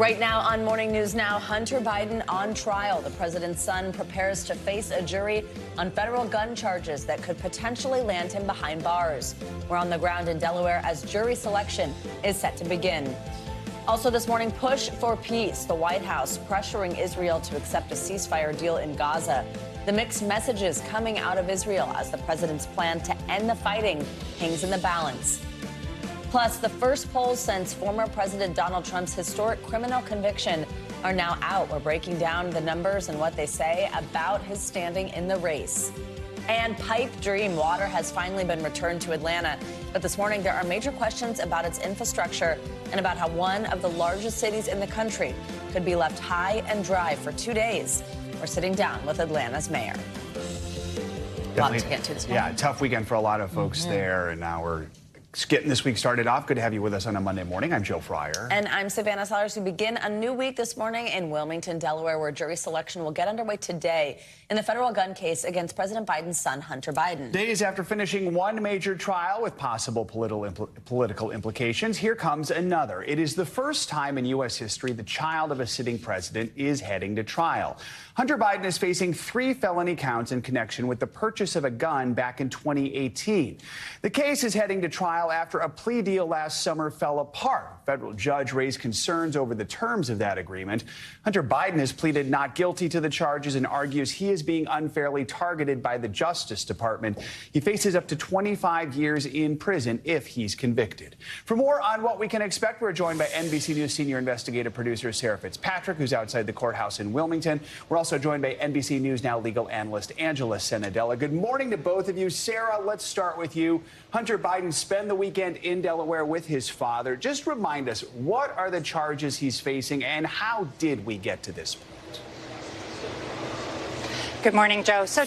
Right now on Morning News Now, Hunter Biden on trial. The president's son prepares to face a jury on federal gun charges that could potentially land him behind bars. We're on the ground in Delaware as jury selection is set to begin. Also this morning, push for peace. The White House pressuring Israel to accept a ceasefire deal in Gaza. The mixed messages coming out of Israel as the president's plan to end the fighting hangs in the balance. Plus, the first polls since former President Donald Trump's historic criminal conviction are now out. We're breaking down the numbers and what they say about his standing in the race. And Pipe Dream water has finally been returned to Atlanta. But this morning, there are major questions about its infrastructure and about how one of the largest cities in the country could be left high and dry for 2 days. We're sitting down with Atlanta's mayor. A lot to get to this morning. Yeah, tough weekend for a lot of folks there, and now we're getting this week started off. Good to have you with us on a Monday morning. I'm Joe Fryer. And I'm Savannah Sellers. We begin a new week this morning in Wilmington, Delaware, where jury selection will get underway today in the federal gun case against President Biden's son, Hunter Biden. Days after finishing one major trial with possible political implications, here comes another. It is the first time in U.S. history the child of a sitting president is heading to trial. Hunter Biden is facing 3 felony counts in connection with the purchase of a gun back in 2018. The case is heading to trial after a plea deal last summer fell apart. A federal judge raised concerns over the terms of that agreement. Hunter Biden has pleaded not guilty to the charges and argues he is being unfairly targeted by the Justice Department. He faces up to 25 years in prison if he's convicted. For more on what we can expect, we're joined by NBC News senior investigative producer Sarah Fitzpatrick, who's outside the courthouse in Wilmington. We're also joined by NBC News Now legal analyst Angela Senadella. Good morning to both of you. Sarah, let's start with you. Hunter Biden spent the weekend in Delaware with his father. Just remind us, what are the charges he's facing and how did we get to this point? Good morning, Joe. So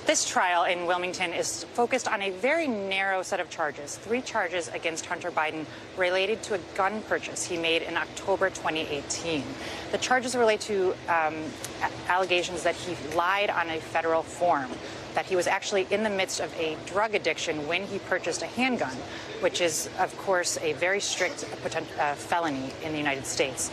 this trial in Wilmington is focused on a very narrow set of charges. 3 charges against Hunter Biden related to a gun purchase he made in October 2018. The charges relate to allegations that he lied on a federal form, that he was actually in the midst of a drug addiction when he purchased a handgun, which is, of course, a very strict felony in the United States.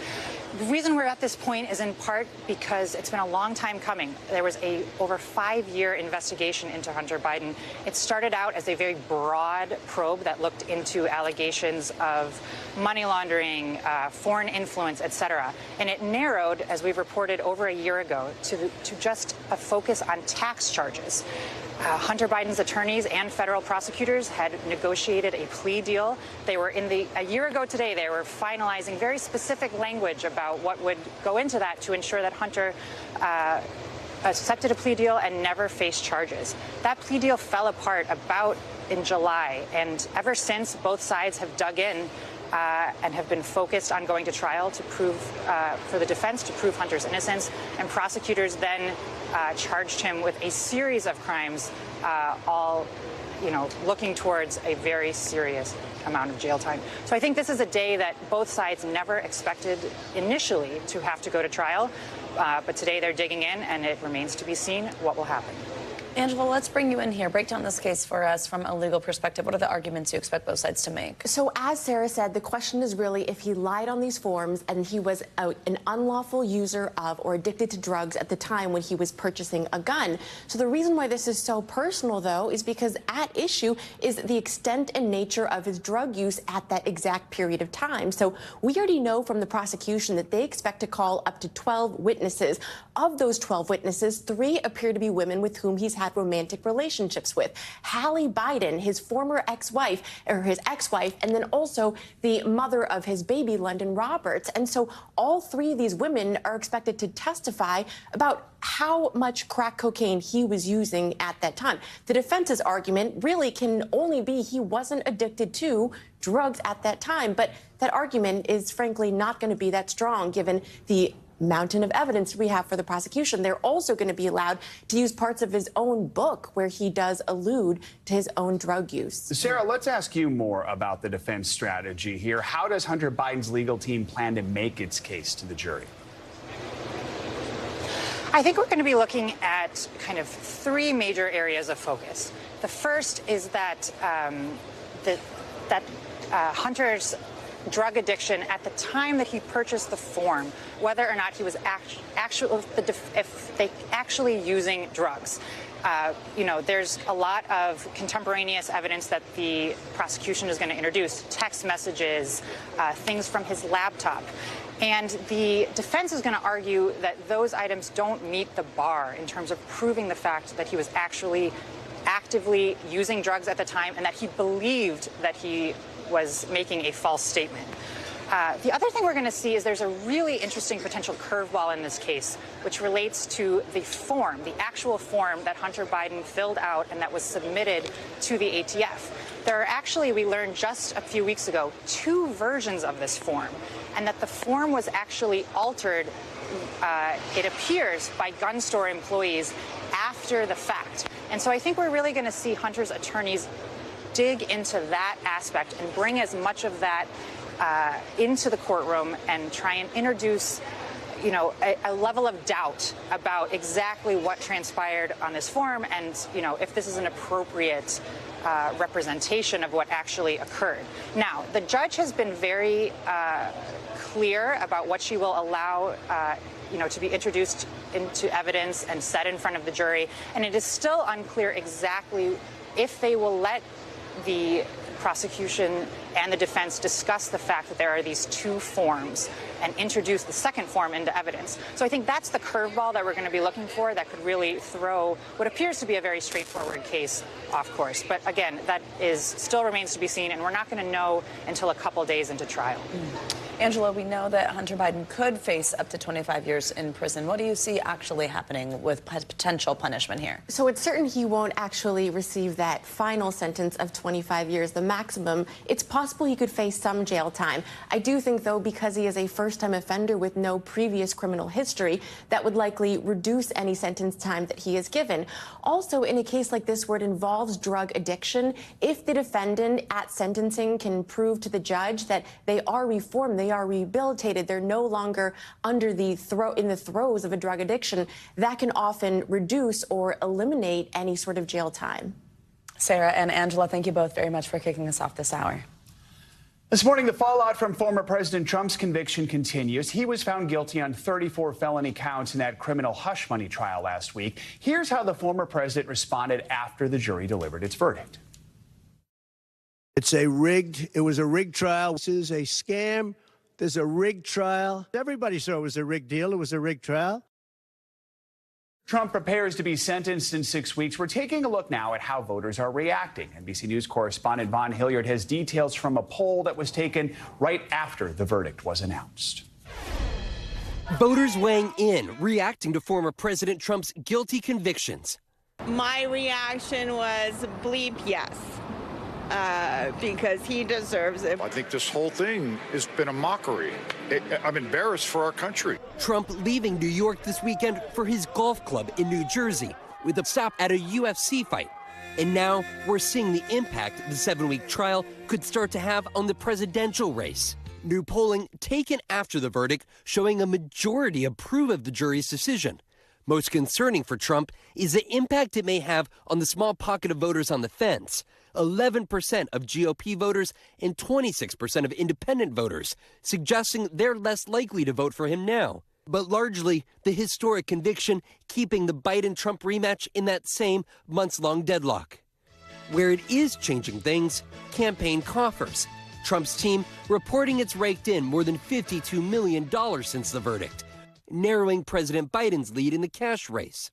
The reason we're at this point is in part because it's been a long time coming. There was a over 5-year investigation into Hunter Biden. It started out as a very broad probe that looked into allegations of money laundering, foreign influence, et cetera. And it narrowed, as we've reported over a year ago, to just a focus on tax charges. Hunter Biden's attorneys and federal prosecutors had negotiated a plea deal. They were a year ago today, they were finalizing very specific language about what would go into that to ensure that Hunter accepted a plea deal and never faced charges. That plea deal fell apart about in July, and ever since, both sides have dug in and have been focused on going to trial to prove, for the defense to prove Hunter's innocence, and prosecutors then charged him with a series of crimes, all, looking towards a very serious amount of jail time. So I think this is a day that both sides never expected initially to have to go to trial, but today they're digging in, and it remains to be seen what will happen. Angela, let's bring you in here. Break down this case for us from a legal perspective. What are the arguments you expect both sides to make? So as Sarah said, the question is really if he lied on these forms and he was an unlawful user of or addicted to drugs at the time when he was purchasing a gun. So the reason why this is so personal, though, is because at issue is the extent and nature of his drug use at that exact period of time. So we already know from the prosecution that they expect to call up to 12 witnesses. Of those 12 witnesses, 3 appear to be women with whom he's had romantic relationships with. Hallie Biden, his former ex-wife, or his ex-wife, and then also the mother of his baby, London Roberts. And so all 3 of these women are expected to testify about how much crack cocaine he was using at that time. The defense's argument really can only be he wasn't addicted to drugs at that time. But that argument is frankly not going to be that strong given the mountain of evidence we have for the prosecution. They're also going to be allowed to use parts of his own book where he does allude to his own drug use. Sarah, let's ask you more about the defense strategy here. How does Hunter Biden's legal team plan to make its case to the jury? I think we're going to be looking at kind of 3 major areas of focus. The first is that Hunter's drug addiction at the time that he purchased the form, whether or not he was actually using drugs. There's a lot of contemporaneous evidence that the prosecution is going to introduce, text messages, things from his laptop. And the defense is going to argue that those items don't meet the bar in terms of proving the fact that he was actually actively using drugs at the time and that he believed that he was making a false statement. The other thing we're going to see is there's a really interesting potential curveball in this case, which relates to the form, the actual form that Hunter Biden filled out and that was submitted to the ATF. There are actually, we learned just a few weeks ago, 2 versions of this form, and that the form was actually altered, it appears, by gun store employees after the fact. And so I think we're really going to see Hunter's attorneys dig into that aspect and bring as much of that into the courtroom and try and introduce, a level of doubt about exactly what transpired on this form and, if this is an appropriate representation of what actually occurred. Now, the judge has been very clear about what she will allow to be introduced into evidence and set in front of the jury, and it is still unclear exactly if they will let the prosecution and the defense discuss the fact that there are these 2 forms and introduce the second form into evidence. So I think that's the curveball that we're going to be looking for that could really throw what appears to be a very straightforward case off course. But again, that still remains to be seen, and we're not going to know until a couple days into trial. Angela, we know that Hunter Biden could face up to 25 years in prison. What do you see actually happening with potential punishment here? So it's certain he won't actually receive that final sentence of 25 years, the maximum. It's possible he could face some jail time. I do think, though, because he is a first-time offender with no previous criminal history, that would likely reduce any sentence time that he is given. Also, in a case like this where it involves drug addiction, if the defendant at sentencing can prove to the judge that they are reformed, they are rehabilitated, they're no longer under in the throes of a drug addiction, that can often reduce or eliminate any sort of jail time. Sarah and Angela, thank you both very much for kicking us off this hour. This morning, the fallout from former President Trump's conviction continues. He was found guilty on 34 felony counts in that criminal hush money trial last week. Here's how the former president responded after the jury delivered its verdict. It was a rigged trial. This is a scam. There's a rigged trial. Everybody saw it was a rigged deal. It was a rigged trial. Trump prepares to be sentenced in 6 weeks. We're taking a look now at how voters are reacting. NBC News correspondent Vaughn Hilliard has details from a poll that was taken right after the verdict was announced. Voters weighing in, reacting to former President Trump's guilty convictions. My reaction was bleep yes. Because he deserves it. I think this whole thing has been a mockery. I'm embarrassed for our country. Trump leaving New York this weekend for his golf club in New Jersey with a stop at a UFC fight. And now we're seeing the impact the 7-week trial could start to have on the presidential race. New polling taken after the verdict showing a majority approve of the jury's decision. Most concerning for Trump is the impact it may have on the small pocket of voters on the fence. 11% of GOP voters and 26% of independent voters, suggesting they're less likely to vote for him now. But largely, the historic conviction keeping the Biden-Trump rematch in that same months-long deadlock. Where it is changing things, campaign coffers. Trump's team reporting it's raked in more than $52 million since the verdict, narrowing President Biden's lead in the cash race.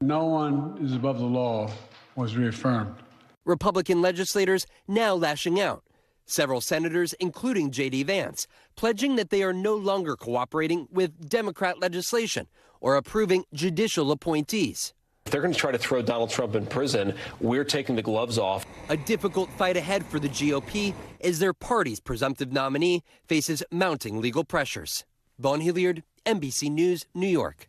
No one is above the law was reaffirmed. Republican legislators now lashing out. Several senators, including J.D. Vance, pledging that they are no longer cooperating with Democrat legislation or approving judicial appointees. If they're going to try to throw Donald Trump in prison, we're taking the gloves off. A difficult fight ahead for the GOP as their party's presumptive nominee faces mounting legal pressures. Vaughn Hilliard, NBC News, New York.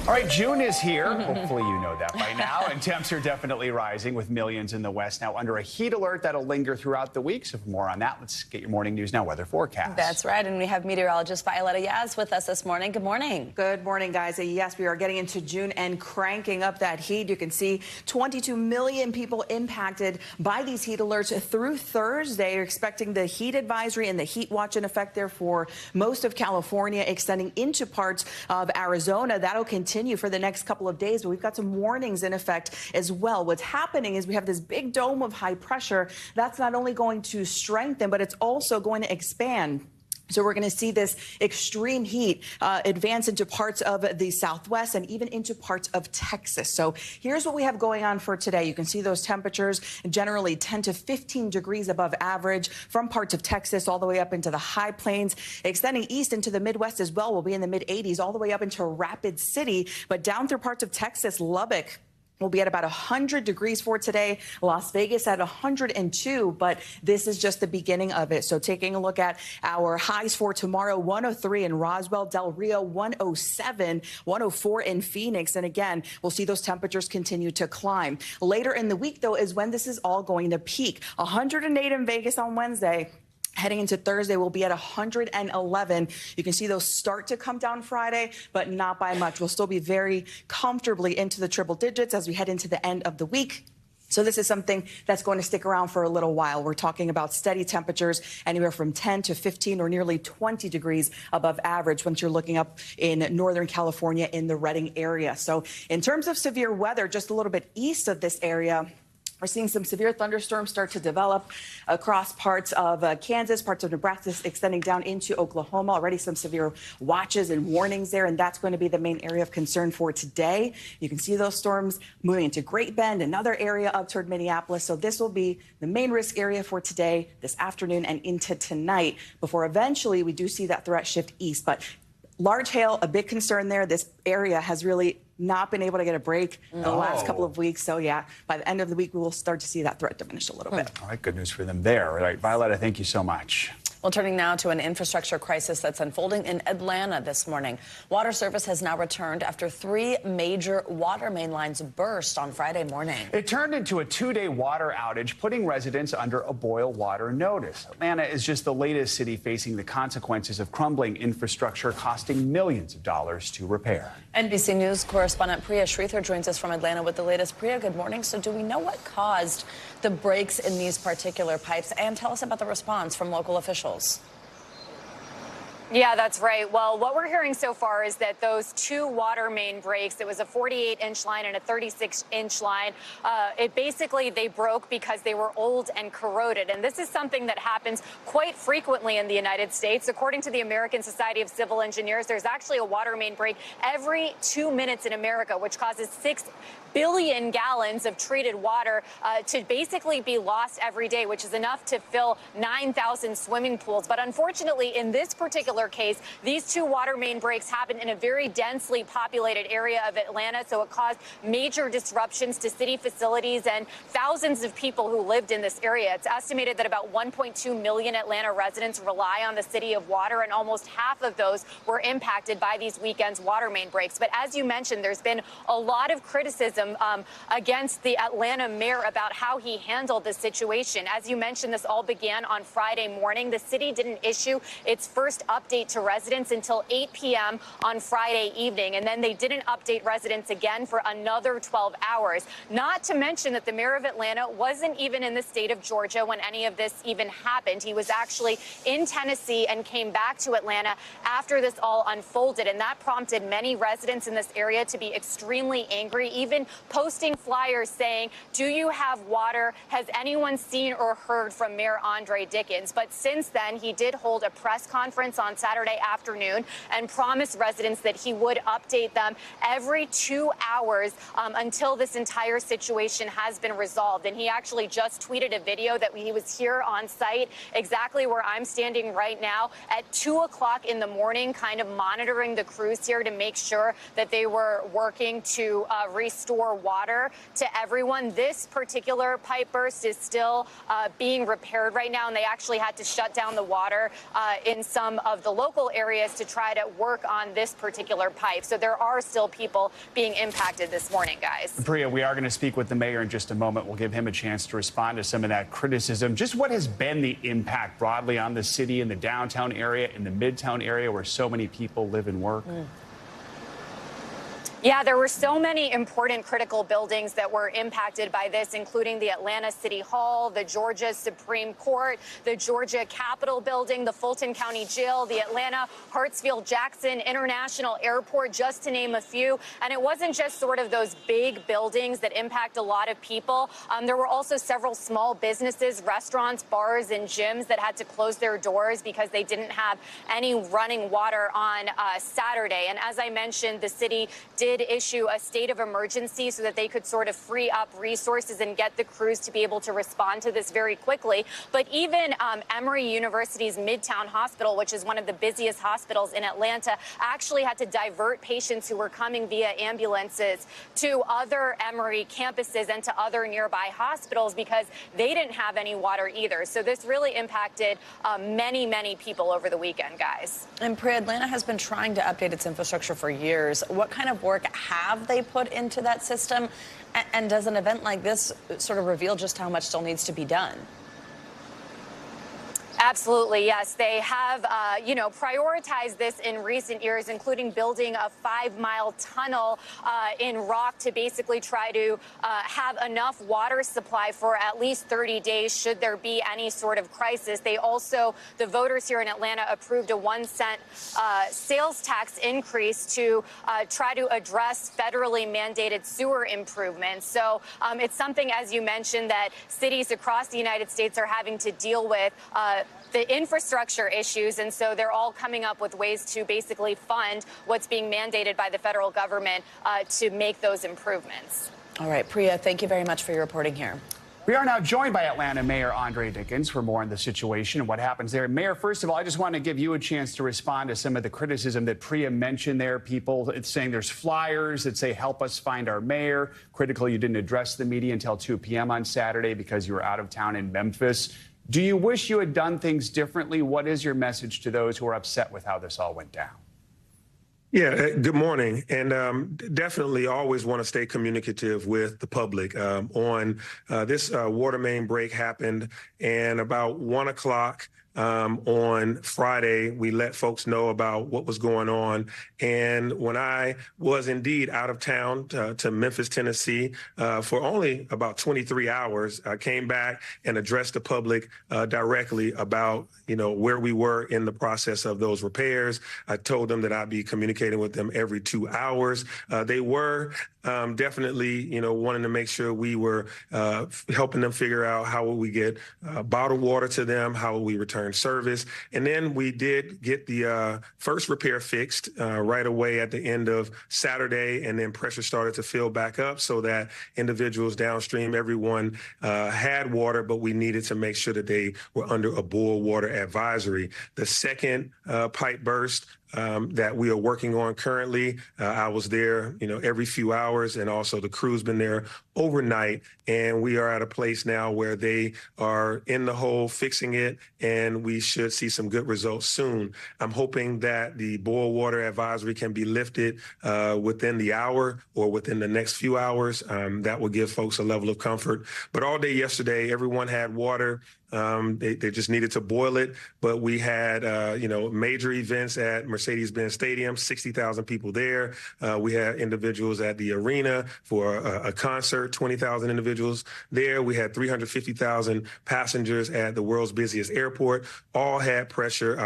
All right, June is here. Hopefully you know that by now. And temps are definitely rising with millions in the West now under a heat alert that'll linger throughout the week. So for more on that, let's get your morning news now weather forecast. That's right. And we have meteorologist Violetta Yaz with us this morning. Good morning. Good morning, guys. Yes, we are getting into June and cranking up that heat. You can see 22 million people impacted by these heat alerts through Thursday. You're expecting the heat advisory and the heat watch in effect there for most of California, extending into parts of Arizona. That'll continue for the next couple of days, but we've got some warnings in effect as well. What's happening is we have this big dome of high pressure that's not only going to strengthen, but it's also going to expand. So we're going to see this extreme heat advance into parts of the Southwest and even into parts of Texas. So here's what we have going on for today. You can see those temperatures generally 10 to 15 degrees above average from parts of Texas all the way up into the high plains, extending east into the Midwest as well. We'll be in the mid 80s all the way up into Rapid City, but down through parts of Texas, Lubbock. We'll be at about 100 degrees for today. Las Vegas at 102, but this is just the beginning of it. So taking a look at our highs for tomorrow, 103 in Roswell, Del Rio, 107, 104 in Phoenix. And again, we'll see those temperatures continue to climb. Later in the week, though, is when this is all going to peak. 108 in Vegas on Wednesday. Heading into Thursday, we'll be at 111. You can see those start to come down Friday, but not by much. We'll still be very comfortably into the triple digits as we head into the end of the week. So this is something that's going to stick around for a little while. We're talking about steady temperatures anywhere from 10 to 15 or nearly 20 degrees above average once you're looking up in Northern California in the Redding area. So in terms of severe weather, just a little bit east of this area, we're seeing some severe thunderstorms start to develop across parts of Kansas, parts of Nebraska, extending down into Oklahoma. Already some severe watches and warnings there, and that's going to be the main area of concern for today. You can see those storms moving into Great Bend, another area up toward Minneapolis. So this will be the main risk area for today, this afternoon, and into tonight, before eventually we do see that threat shift east. But large hail, a big concern there. This area has really not been able to get a break in the last couple of weeks. So, yeah, by the end of the week, we will start to see that threat diminish a little bit. All right, good news for them there. All right, Violetta, thank you so much. Well, turning now to an infrastructure crisis that's unfolding in Atlanta this morning. Water service has now returned after 3 major water main lines burst on Friday morning. It turned into a 2-day water outage, putting residents under a boil water notice. Atlanta is just the latest city facing the consequences of crumbling infrastructure costing millions of dollars to repair. NBC News correspondent Priya Shrithar joins us from Atlanta with the latest. Priya, good morning. So do we know what caused the breaks in these particular pipes? And tell us about the response from local officials. Yeah, that's right. Well, what we're hearing so far is that those 2 water main breaks, it was a 48-inch line and a 36-inch line, they broke because they were old and corroded. And this is something that happens quite frequently in the United States. According to the American Society of Civil Engineers, there's actually a water main break every 2 minutes in America, which causes 6 billion gallons of treated water to basically be lost every day, which is enough to fill 9,000 swimming pools. But unfortunately, in this particular case, these 2 water main breaks happened in a very densely populated area of Atlanta, so it caused major disruptions to city facilities and thousands of people who lived in this area. It's estimated that about 1.2 million Atlanta residents rely on the city of water, and almost half of those were impacted by these weekend's water main breaks. But as you mentioned, there's been a lot of criticism against the Atlanta mayor about how he handled the situation. As you mentioned, this all began on Friday morning. The city didn't issue its first update to residents until 8 p.m. on Friday evening, and then they didn't update residents again for another 12 hours. Not to mention that the mayor of Atlanta wasn't even in the state of Georgia when any of this even happened. He was actually in Tennessee and came back to Atlanta after this all unfolded, and that prompted many residents in this area to be extremely angry, even posting flyers saying, "Do you have water? Has anyone seen or heard from Mayor Andre Dickens?" But since then, he did hold a press conference on Saturday afternoon and promised residents that he would update them every 2 hours until this entire situation has been resolved. And he actually just tweeted a video that he was here on site, exactly where I'm standing right now, at 2 o'clock in the morning, kind of monitoring the crews here to make sure that they were working to restore water to everyone. This particular pipe burst is still being repaired right now, and they actually had to shut down the water in some of of the local areas to try to work on this particular pipe. So there are still people being impacted this morning, guys. Priya, we are going to speak with the mayor in just a moment. We'll give him a chance to respond to some of that criticism. Just what has been the impact broadly on the city, in the downtown area, in the midtown area where so many people live and work? Yeah, there were so many important critical buildings that were impacted by this, including the Atlanta City Hall, the Georgia Supreme Court, the Georgia Capitol Building, the Fulton County Jail, the Atlanta Hartsfield-Jackson International Airport, just to name a few. And it wasn't just sort of those big buildings that impact a lot of people. There were also several small businesses, restaurants, bars, and gyms that had to close their doors because they didn't have any running water on Saturday. And as I mentioned, the city did issue a state of emergency so that they could sort of free up resources and get the crews to be able to respond to this very quickly. But even Emory University's Midtown Hospital, which is one of the busiest hospitals in Atlanta, actually had to divert patients who were coming via ambulances to other Emory campuses and to other nearby hospitals because they didn't have any water either. So this really impacted many, many people over the weekend, guys. And Priya, Atlanta has been trying to update its infrastructure for years. What kind of work have they put into that system? And does an event like this sort of reveal just how much still needs to be done? Absolutely, yes. They have, prioritized this in recent years, including building a 5-mile tunnel in rock to basically try to have enough water supply for at least 30 days should there be any sort of crisis. They also, the voters here in Atlanta, approved a 1-cent sales tax increase to try to address federally mandated sewer improvements. So it's something, as you mentioned, that cities across the United States are having to deal with. The infrastructure issues, and so they're all coming up with ways to basically fund what's being mandated by the federal government to make those improvements. All right, Priya, thank you very much for your reporting here. We are now joined by Atlanta Mayor Andre Dickens for more on the situation and what happens there. Mayor, first of all, I just want to give you a chance to respond to some of the criticism that Priya mentioned there. People saying there's flyers that say, help us find our mayor. Critical you didn't address the media until 2 p.m. on Saturday because you were out of town in Memphis. Do you wish you had done things differently? What is your message to those who are upset with how this all went down? Yeah, good morning. And definitely always want to stay communicative with the public. On this water main break happened, and about 1 o'clock on Friday, we let folks know about what was going on. And when I was indeed out of town to Memphis, Tennessee, for only about 23 hours, I came back and addressed the public directly about, where we were in the process of those repairs. I told them that I'd be communicating with them every 2 hours. They were definitely, wanting to make sure we were helping them figure out how will we get bottled water to them, how will we return service. And then we did get the first repair fixed right away at the end of Saturday, and then pressure started to fill back up so that individuals downstream, everyone had water, but we needed to make sure that they were under a boil water advisory. The second pipe burst that we are working on currently. I was there, every few hours, and also the crew's been there overnight, and we are at a place now where they are in the hole fixing it, and we should see some good results soon. I'm hoping that the boil water advisory can be lifted within the hour or within the next few hours. That will give folks a level of comfort. But all day yesterday, everyone had water. They just needed to boil it. But we had, major events at Mercedes-Benz Stadium, 60,000 people there. We had individuals at the arena for a concert, 20,000 individuals there. We had 350,000 passengers at the world's busiest airport. All had pressure.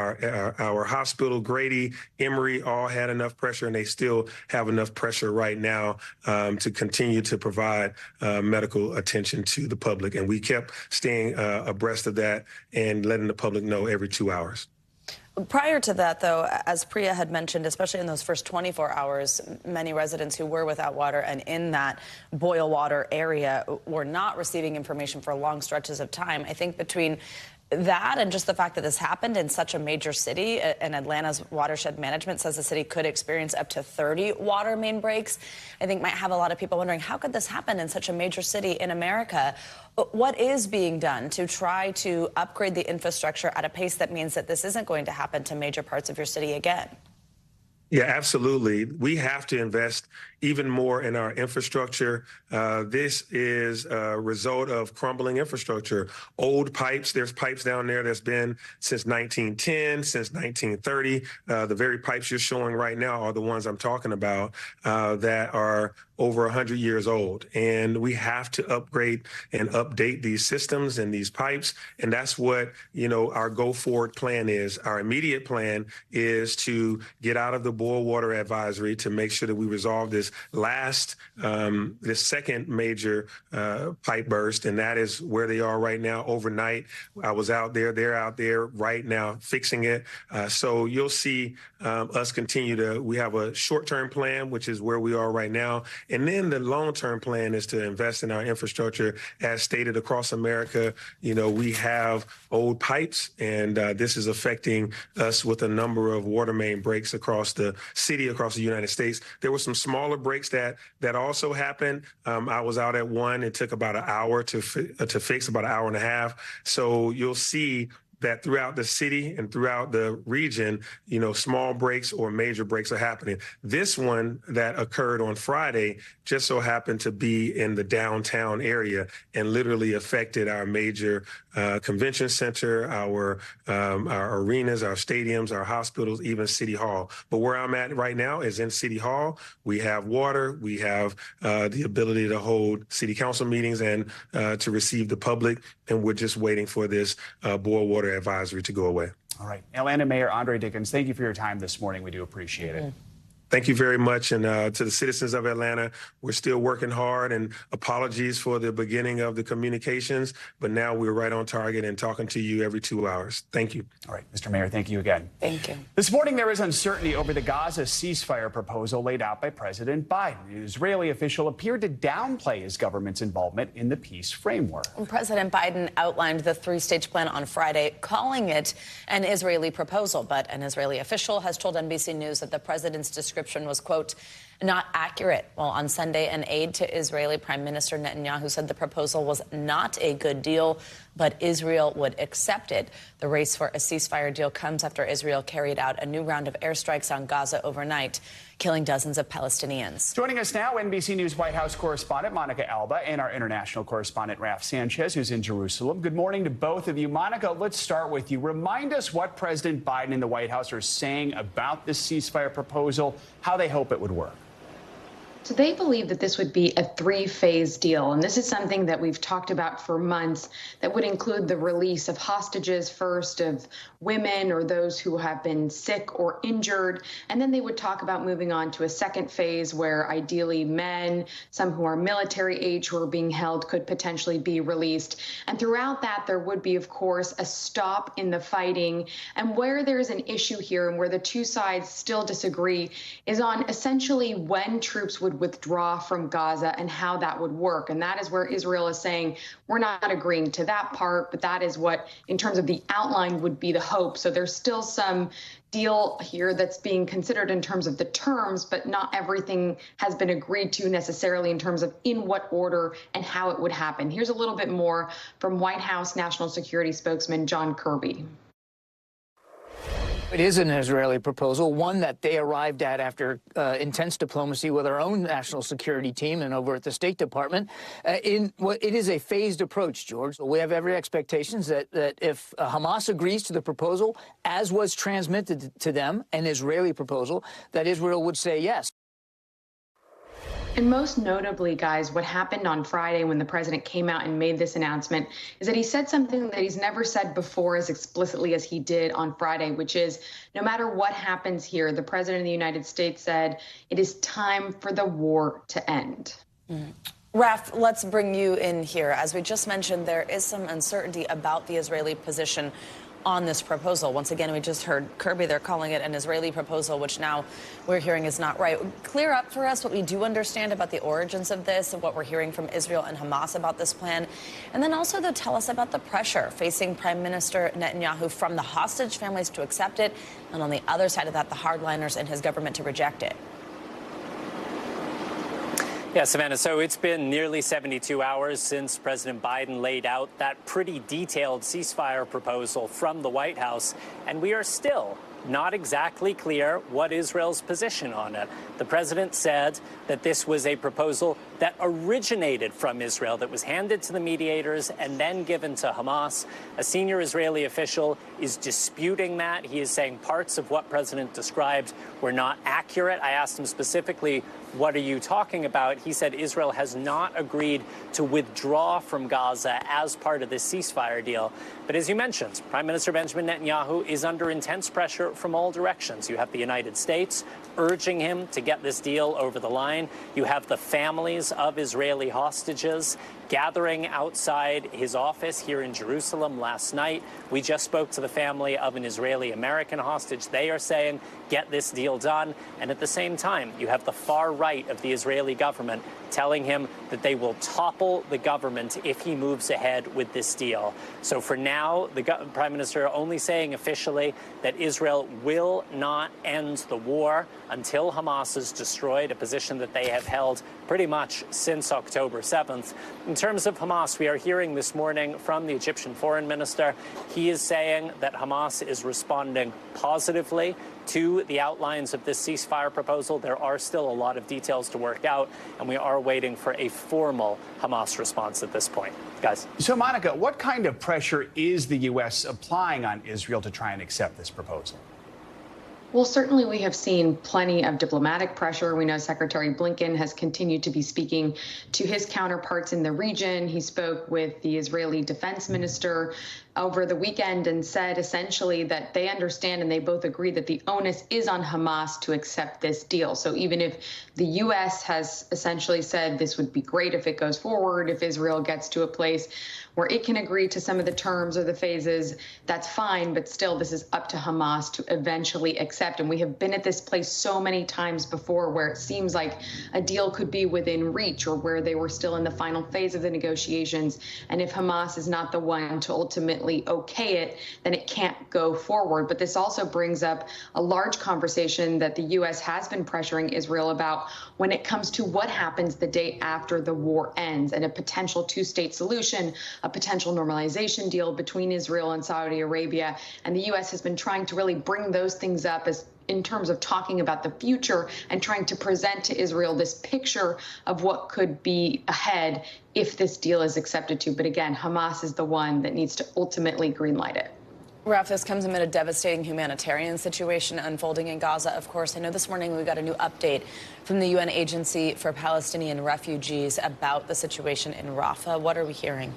Our hospital, Grady, Emory, all had enough pressure, and they still have enough pressure right now to continue to provide medical attention to the public. And we kept staying abreast of that and letting the public know every 2 hours. Prior to that, though, as Priya had mentioned, especially in those first 24 hours, many residents who were without water and in that boil water area were not receiving information for long stretches of time. I think between that and just the fact that this happened in such a major city, and Atlanta's watershed management says the city could experience up to 30 water main breaks, I think might have a lot of people wondering, how could this happen in such a major city in America? What is being done to try to upgrade the infrastructure at a pace that means that this isn't going to happen to major parts of your city again? Yeah, absolutely. We have to invest even more in our infrastructure. This is a result of crumbling infrastructure. Old pipes, there's pipes down there that's been since 1910, since 1930. The very pipes you're showing right now are the ones I'm talking about that are over 100 years old. And we have to upgrade and update these systems and these pipes. And that's what, our go forward plan is. Our immediate plan is to get out of the boil water advisory to make sure that we resolve this second major pipe burst. And that is where they are right now overnight. I was out there, they're out there right now fixing it. So you'll see us continue we have a short-term plan, which is where we are right now. And then the long-term plan is to invest in our infrastructure. As stated across America, we have old pipes, and this is affecting us with a number of water main breaks across the city, across the United States. There were some smaller breaks that also happened. I was out at one. It took about an hour to fix, about an hour and a half. So you'll see that throughout the city and throughout the region, small breaks or major breaks are happening. This one that occurred on Friday just so happened to be in the downtown area and literally affected our major convention center, our arenas, our stadiums, our hospitals, even City Hall. But where I'm at right now is in City Hall. We have water. We have the ability to hold city council meetings and to receive the public. And we're just waiting for this boil water advisory to go away. All right. Atlanta Mayor Andre Dickens, thank you for your time this morning. We do appreciate it. Thank you very much. And to the citizens of Atlanta, we're still working hard, and apologies for the beginning of the communications, but now we're right on target and talking to you every 2 hours. Thank you. All right, Mr. Mayor, thank you again. Thank you. This morning, there is uncertainty over the Gaza ceasefire proposal laid out by President Biden. An Israeli official appeared to downplay his government's involvement in the peace framework. President Biden outlined the three-stage plan on Friday, calling it an Israeli proposal. But an Israeli official has told NBC News that the president's description was, quote, not accurate. Well, on Sunday, an aide to Israeli Prime Minister Netanyahu said the proposal was not a good deal, but Israel would accept it. The race for a ceasefire deal comes after Israel carried out a new round of airstrikes on Gaza overnight, killing dozens of Palestinians. Joining us now, NBC News White House correspondent Monica Alba and our international correspondent Raf Sanchez, who's in Jerusalem. Good morning to both of you. Monica, let's start with you. Remind us what President Biden and the White House are saying about this ceasefire proposal, how they hope it would work. So they believe that this would be a three-phase deal, and this is something that we've talked about for months, that would include the release of hostages first, of women or those who have been sick or injured, and then they would talk about moving on to a second phase where ideally men, some who are military age who are being held, could potentially be released. And throughout that, there would be, of course, a stop in the fighting. And where there's an issue here and where the two sides still disagree is on essentially when troops would withdraw from Gaza and how that would work. And that is where Israel is saying, we're not agreeing to that part, but that is what, in terms of the outline, would be the hope. So there's still some deal here that's being considered in terms of the terms, but not everything has been agreed to necessarily in terms of in what order and how it would happen. Here's a little bit more from White House National Security spokesman John Kirby. It is an Israeli proposal, one that they arrived at after intense diplomacy with our own national security team and over at the State Department. It is a phased approach, George. We have every expectation that if Hamas agrees to the proposal, as was transmitted to them, an Israeli proposal, that Israel would say yes. And most notably, guys, what happened on Friday when the president came out and made this announcement is that he said something that he's never said before as explicitly as he did on Friday, which is no matter what happens here, the president of the United States said it is time for the war to end. Raf, let's bring you in here. As we just mentioned, there is some uncertainty about the Israeli position. on this proposal. Once again, we just heard Kirby, they're calling it an Israeli proposal, which now we're hearing is not right. Clear up for us what we do understand about the origins of this and what we're hearing from Israel and Hamas about this plan. And then also, though, tell us about the pressure facing Prime Minister Netanyahu from the hostage families to accept it, and on the other side of that, the hardliners in his government to reject it. Yeah, Savannah, so it's been nearly 72 hours since President Biden laid out that pretty detailed ceasefire proposal from the White House, and we are still not exactly clear what Israel's position on it. The president said that this was a proposal that originated from Israel, that was handed to the mediators and then given to Hamas. A senior Israeli official is disputing that. He is saying parts of what President described were not accurate. I asked him specifically, what are you talking about? He said Israel has not agreed to withdraw from Gaza as part of this ceasefire deal. But as you mentioned, Prime Minister Benjamin Netanyahu is under intense pressure from all directions. You have the United States urging him to get this deal over the line. You have the families of Israeli hostages gathering outside his office here in Jerusalem last night. We just spoke to the family of an Israeli-American hostage. They are saying, get this deal done. And at the same time, you have the far right of the Israeli government telling him that they will topple the government if he moves ahead with this deal. So for now, the Prime Minister only saying officially that Israel will not end the war until Hamas is destroyed, a position that they have held pretty much since October 7th. In terms of Hamas, we are hearing this morning from the Egyptian foreign minister. He is saying that Hamas is responding positively to the outlines of this ceasefire proposal. There are still a lot of details to work out, and we are waiting for a formal Hamas response at this point. Guys. So, Monica, what kind of pressure is the U.S. applying on Israel to try and accept this proposal? Well, certainly we have seen plenty of diplomatic pressure. We know Secretary Blinken has continued to be speaking to his counterparts in the region. He spoke with the Israeli defense minister over the weekend and said essentially that they understand and they both agree that the onus is on Hamas to accept this deal. So even if the U.S. has essentially said this would be great if it goes forward, if Israel gets to a place where it can agree to some of the terms or the phases, that's fine. But still, this is up to Hamas to eventually accept. And we have been at this place so many times before where it seems like a deal could be within reach or where they were still in the final phase of the negotiations. And if Hamas is not the one to ultimately okay it, then it can't go forward. But this also brings up a large conversation that the U.S. has been pressuring Israel about when it comes to what happens the day after the war ends and a potential two-state solution, a potential normalization deal between Israel and Saudi Arabia. And the U.S. has been trying to really bring those things up as in terms of talking about the future and trying to present to Israel this picture of what could be ahead if this deal is accepted to. But again, Hamas is the one that needs to ultimately greenlight it. Raf, this comes amid a devastating humanitarian situation unfolding in Gaza. Of course, I know this morning we got a new update from the UN Agency for Palestinian Refugees about the situation in Rafah. What are we hearing?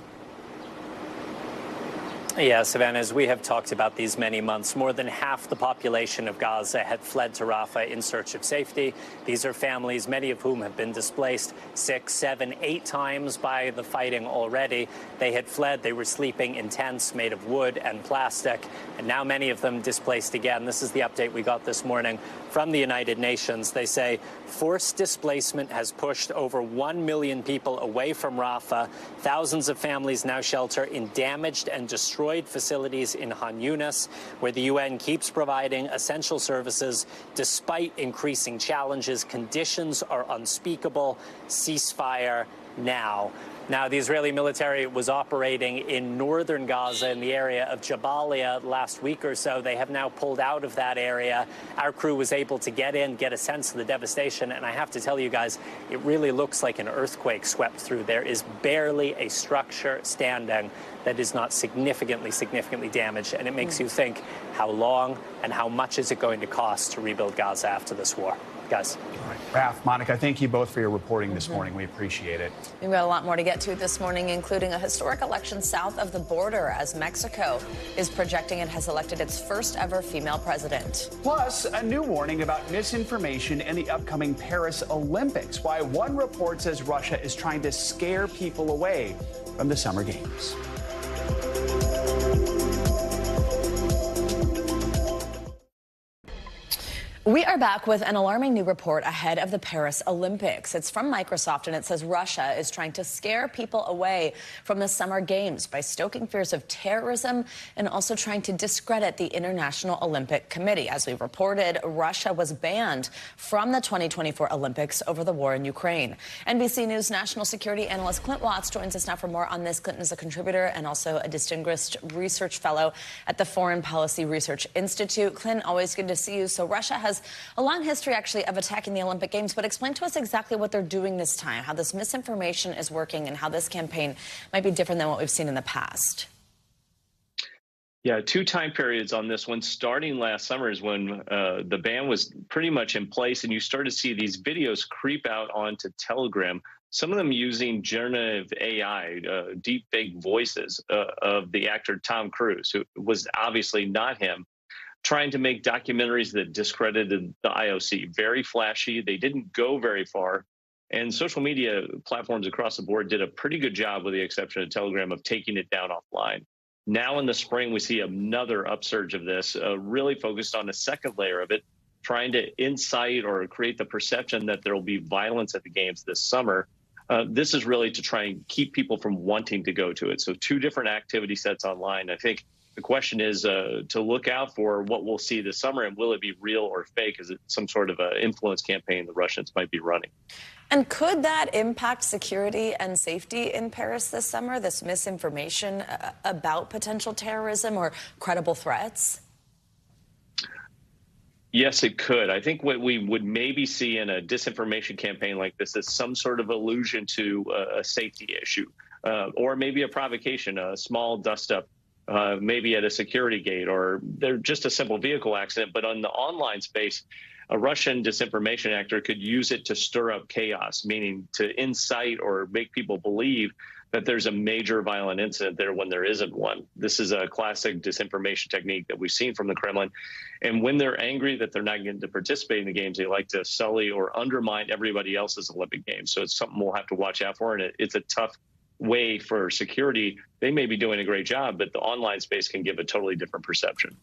Yeah, Savannah, as we have talked about these many months, more than half the population of Gaza had fled to Rafah in search of safety. These are families, many of whom have been displaced 6, 7, 8 times by the fighting already. They had fled. They were sleeping in tents made of wood and plastic, and now many of them displaced again. This is the update we got this morning from the United Nations. They say forced displacement has pushed over 1 million people away from Rafah. Thousands of families now shelter in damaged and destroyed facilities in Han Yunis, where the UN keeps providing essential services despite increasing challenges. Conditions are unspeakable. Ceasefire now. Now, the Israeli military was operating in northern Gaza in the area of Jabalia last week or so. They have now pulled out of that area. Our crew was able to get in, get a sense of the devastation. And I have to tell you guys, it really looks like an earthquake swept through. There is barely a structure standing that is not significantly damaged. And it makes you think, how long and how much is it going to cost to rebuild Gaza after this war? Guys. All right. Raf, Monica, thank you both for your reporting this morning. We appreciate it. We've got a lot more to get to this morning, including a historic election south of the border as Mexico is projecting it has elected its first ever female president. Plus, a new warning about misinformation in the upcoming Paris Olympics. Why one report says Russia is trying to scare people away from the Summer Games. We are back with an alarming new report ahead of the Paris Olympics. It's from Microsoft, and it says Russia is trying to scare people away from the Summer Games by stoking fears of terrorism and also trying to discredit the International Olympic Committee. As we've reported, Russia was banned from the 2024 Olympics over the war in Ukraine. NBC News national security analyst Clint Watts joins us now for more on this. Clinton is a contributor and also a distinguished research fellow at the Foreign Policy Research Institute. Clint, always good to see you. So Russia has a long history, actually, of attacking the Olympic Games, but explain to us exactly what they're doing this time, how this misinformation is working, and how this campaign might be different than what we've seen in the past. Yeah, two time periods on this one. Starting last summer is when the ban was pretty much in place, and you start to see these videos creep out onto Telegram, some of them using generative AI, deep fake voices of the actor Tom Cruise, who was obviously not him, trying to make documentaries that discredited the IOC. Very flashy. They didn't go very far. And social media platforms across the board did a pretty good job, with the exception of Telegram, of taking it down offline. Now in the spring, we see another upsurge of this, really focused on a second layer of it, trying to incite or create the perception that there will be violence at the games this summer. This is really to try and keep people from wanting to go to it. So two different activity sets online. I think the question is to look out for what we'll see this summer, and will it be real or fake? Is it some sort of influence campaign the Russians might be running? And could that impact security and safety in Paris this summer, this misinformation about potential terrorism or credible threats? Yes, it could. I think what we would maybe see in a disinformation campaign like this is some sort of allusion to a safety issue, or maybe a provocation, a small dust-up, maybe at a security gate, or they're just a simple vehicle accident. But on the online space, a Russian disinformation actor could use it to stir up chaos, meaning to incite or make people believe that there's a major violent incident there when there isn't one. This is a classic disinformation technique that we've seen from the Kremlin. And when they're angry that they're not getting to participate in the games, they like to sully or undermine everybody else's Olympic Games. So it's something we'll have to watch out for. And it's a tough way for security. They may be doing a great job, but the online space can give a totally different perception.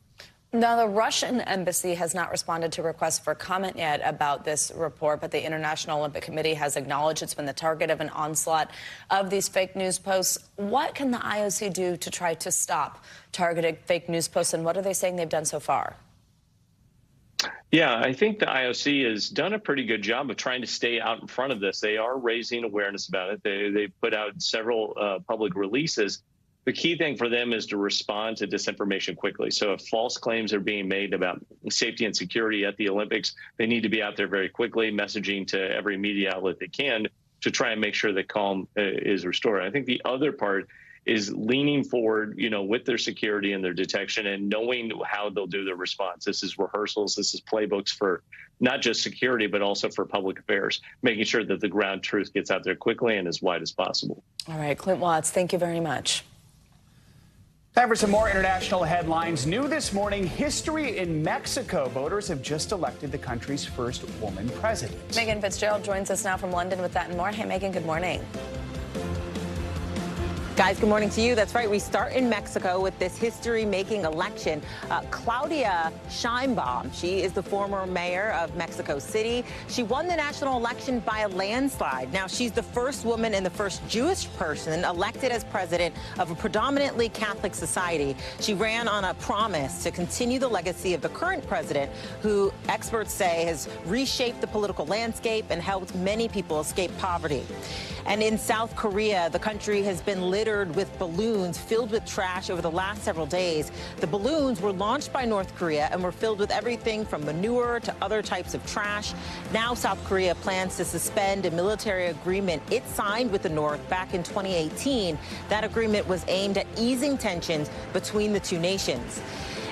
Now, the Russian embassy has not responded to requests for comment yet about this report, but the International Olympic Committee has acknowledged it's been the target of an onslaught of these fake news posts. What can the IOC do to try to stop targeted fake news posts, and what are they saying they've done so far? Yeah, I think the IOC has done a pretty good job of trying to stay out in front of this. They are raising awareness about it. They put out several public releases. The key thing for them is to respond to disinformation quickly. So if false claims are being made about safety and security at the Olympics, they need to be out there very quickly, messaging to every media outlet they can to try and make sure that calm is restored. I think the other part is leaning forward, with their security and their detection, and knowing how they'll do their response. This is rehearsals. This is playbooks for not just security, but also for public affairs, making sure that the ground truth gets out there quickly and as wide as possible. All right, Clint Watts, thank you very much. Time for some more international headlines. New this morning, history in Mexico. Voters have just elected the country's first woman president. Megan Fitzgerald joins us now from London with that and more. Hey, Megan, good morning. Guys, good morning to you. That's right. We start in Mexico with this history-making election. Claudia Sheinbaum, she is the former mayor of Mexico City. She won the national election by a landslide. Now, she's the first woman and the first Jewish person elected as president of a predominantly Catholic society. She ran on a promise to continue the legacy of the current president, who experts say has reshaped the political landscape and helped many people escape poverty. And in South Korea, the country has been littered with balloons filled with trash over the last several days. The balloons were launched by North Korea and were filled with everything from manure to other types of trash. Now South Korea plans to suspend a military agreement it signed with the North back in 2018. That agreement was aimed at easing tensions between the two nations.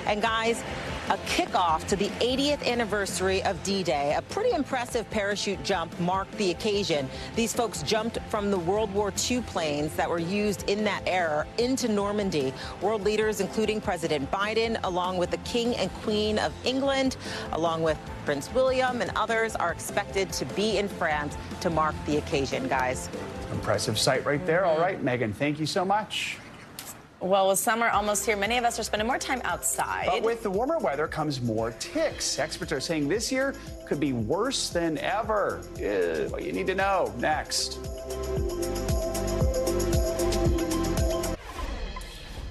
And guys, a kickoff to the 80th anniversary of D-Day. A pretty impressive parachute jump marked the occasion. These folks jumped from the World War II planes that were used in that era into Normandy. World leaders, including President Biden, along with the King and Queen of England, along with Prince William and others, are expected to be in France to mark the occasion, guys. Impressive sight right there. All right, Megan, thank you so much. Well, with summer almost here, many of us are spending more time outside. But with the warmer weather comes more ticks. Experts are saying this year could be worse than ever. What you need to know next.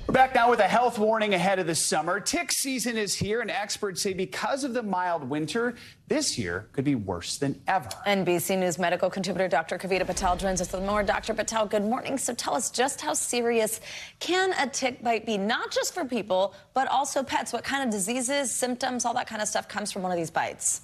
We're back now with a health warning ahead of the summer. Tick season is here, and experts say because of the mild winter, this year could be worse than ever. NBC News medical contributor Dr. Kavita Patel joins us with more. Dr. Patel, good morning. So tell us, just how serious can a tick bite be, not just for people, but also pets? What kind of diseases, symptoms, all that kind of stuff comes from one of these bites?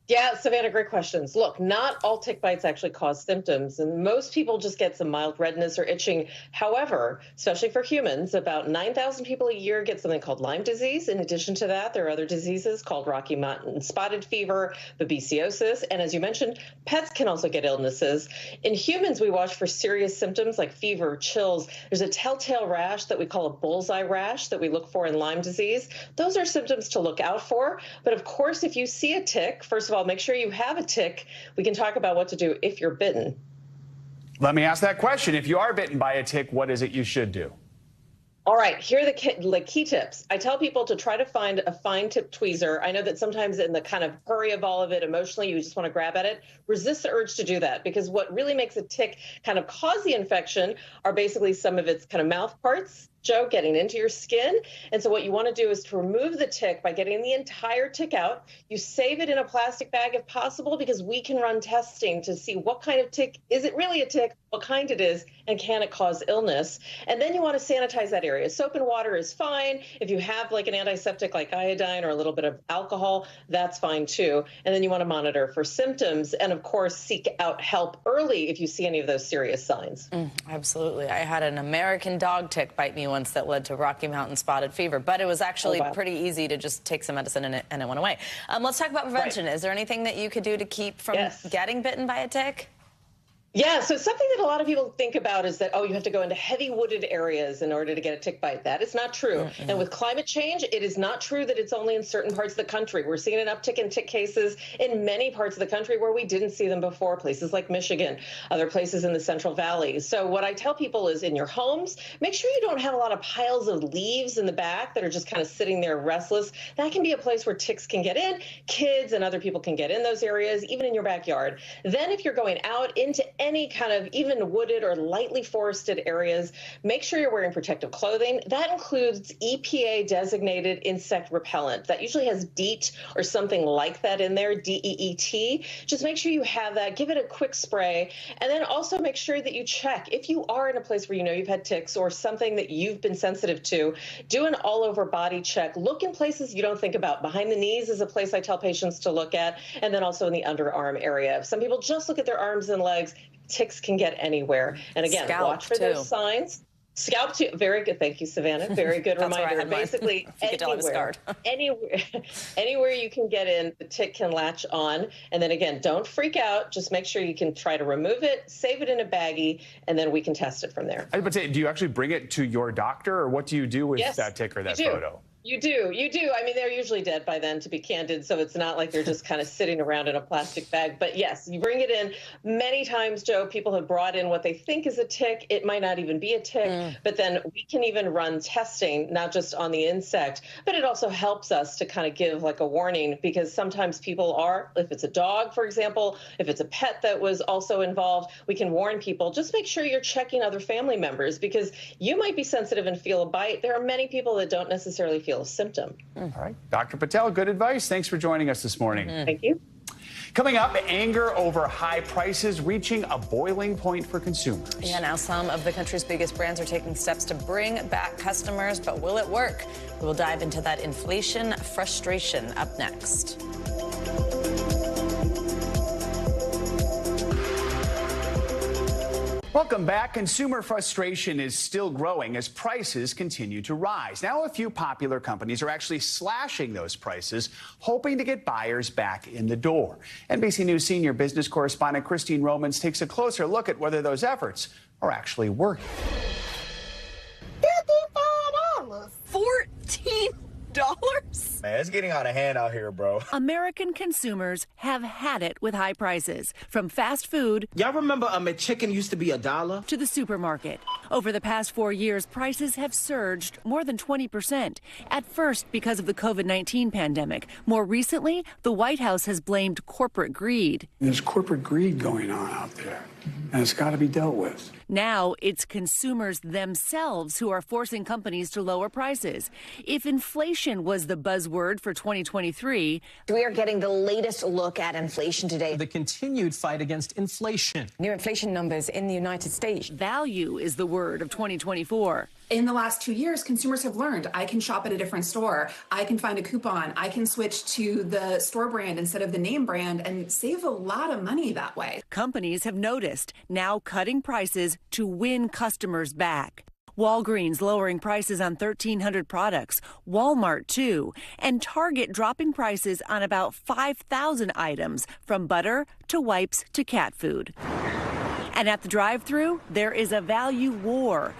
Yeah, Savannah, great questions. Look, not all tick bites actually cause symptoms, and most people just get some mild redness or itching. However, especially for humans, about 9,000 people a year get something called Lyme disease. In addition to that, there are other diseases called Rocky Mountain spotted fever, babesiosis, and as you mentioned, pets can also get illnesses. In humans, we watch for serious symptoms like fever, chills. There's a telltale rash that we call a bullseye rash that we look for in Lyme disease. Those are symptoms to look out for. But of course, if you see a tick, first of all, make sure you have a tick. We can talk about what to do if you're bitten. Let me ask that question. If you are bitten by a tick, what is it you should do? All right, here are the key tips. I tell people to try to find a fine tip tweezer. I know that sometimes in the kind of hurry of all of it, emotionally, you just want to grab at it. Resist the urge to do that, because what really makes a tick kind of cause the infection are basically some of its kind of mouth parts, Joe, getting into your skin. And so what you want to do is to remove the tick by getting the entire tick out. You save it in a plastic bag if possible, because we can run testing to see what kind of tick, is it really a tick, what kind it is, and can it cause illness? And then you want to sanitize that area. Soap and water is fine. If you have like an antiseptic like iodine or a little bit of alcohol, that's fine too. And then you want to monitor for symptoms and of course seek out help early if you see any of those serious signs. Absolutely. I had an American dog tick bite me once that led to Rocky Mountain spotted fever, but it was actually pretty easy to just take some medicine and it went away. Let's talk about prevention. Is there anything that you could do to keep from getting bitten by a tick? Yeah, so something that a lot of people think about is that, oh, you have to go into heavy wooded areas in order to get a tick bite. That is not true. And with climate change, it is not true that it's only in certain parts of the country. We're seeing an uptick in tick cases in many parts of the country where we didn't see them before, places like Michigan, other places in the Central Valley. So what I tell people is in your homes, make sure you don't have a lot of piles of leaves in the back that are just kind of sitting there restless. That can be a place where ticks can get in. Kids and other people can get in those areas, even in your backyard. Then if you're going out into any kind of even wooded or lightly forested areas, make sure you're wearing protective clothing. That includes EPA designated insect repellent. That usually has DEET or something like that in there, DEET. Just make sure you have that. Give it a quick spray. And then also make sure that you check. If you are in a place where you know you've had ticks or something that you've been sensitive to, do an all-over body check. Look in places you don't think about. Behind the knees is a place I tell patients to look at, and then also in the underarm area. Some people just look at their arms and legs. Ticks can get anywhere. And again, watch for those signs. Scalp too. Very good. Thank you, Savannah. Very good reminder. Basically, anywhere you can get in, the tick can latch on. And then again, don't freak out. Just make sure you can try to remove it, save it in a baggie, and then we can test it from there. I was about to say, do you actually bring it to your doctor, or what do you do with that tick or that photo? You do. I mean, they're usually dead by then, to be candid, so it's not like they're just kind of sitting around in a plastic bag. But yes, you bring it in. Many times, Joe, people have brought in what they think is a tick. It might not even be a tick, but then we can even run testing, not just on the insect, but it also helps us to kind of give like a warning, because sometimes people are, if it's a dog, for example, if it's a pet that was also involved, we can warn people, just make sure you're checking other family members, because you might be sensitive and feel a bite. There are many people that don't necessarily feel a symptom. All right. Dr. Patel, good advice. Thanks for joining us this morning. Thank you. Coming up, anger over high prices reaching a boiling point for consumers. Yeah, now some of the country's biggest brands are taking steps to bring back customers, but will it work? We will dive into that inflation frustration up next. Welcome back. Consumer frustration is still growing as prices continue to rise. Now, a few popular companies are actually slashing those prices, hoping to get buyers back in the door. NBC News senior business correspondent Christine Romans takes a closer look at whether those efforts are actually working. $55. $14? Man, it's getting out of hand out here, bro. American consumers have had it with high prices, from fast food. Y'all remember McChicken used to be $1? To the supermarket. Over the past 4 years, prices have surged more than 20%. At first, because of the COVID-19 pandemic. More recently, the White House has blamed corporate greed. There's corporate greed going on out there, and it's got to be dealt with. Now it's consumers themselves who are forcing companies to lower prices. If inflation was the buzzword for 2023, we are getting the latest look at inflation today. The continued fight against inflation. New inflation numbers in the United States. Value is the word of 2024. In the last 2 years, consumers have learned I can shop at a different store. I can find a coupon. I can switch to the store brand instead of the name brand and save a lot of money that way. Companies have noticed, now cutting prices to win customers back. Walgreens lowering prices on 1,300 products, Walmart too, and Target dropping prices on about 5,000 items, from butter to wipes to cat food. And at the drive-thru, there is a value war.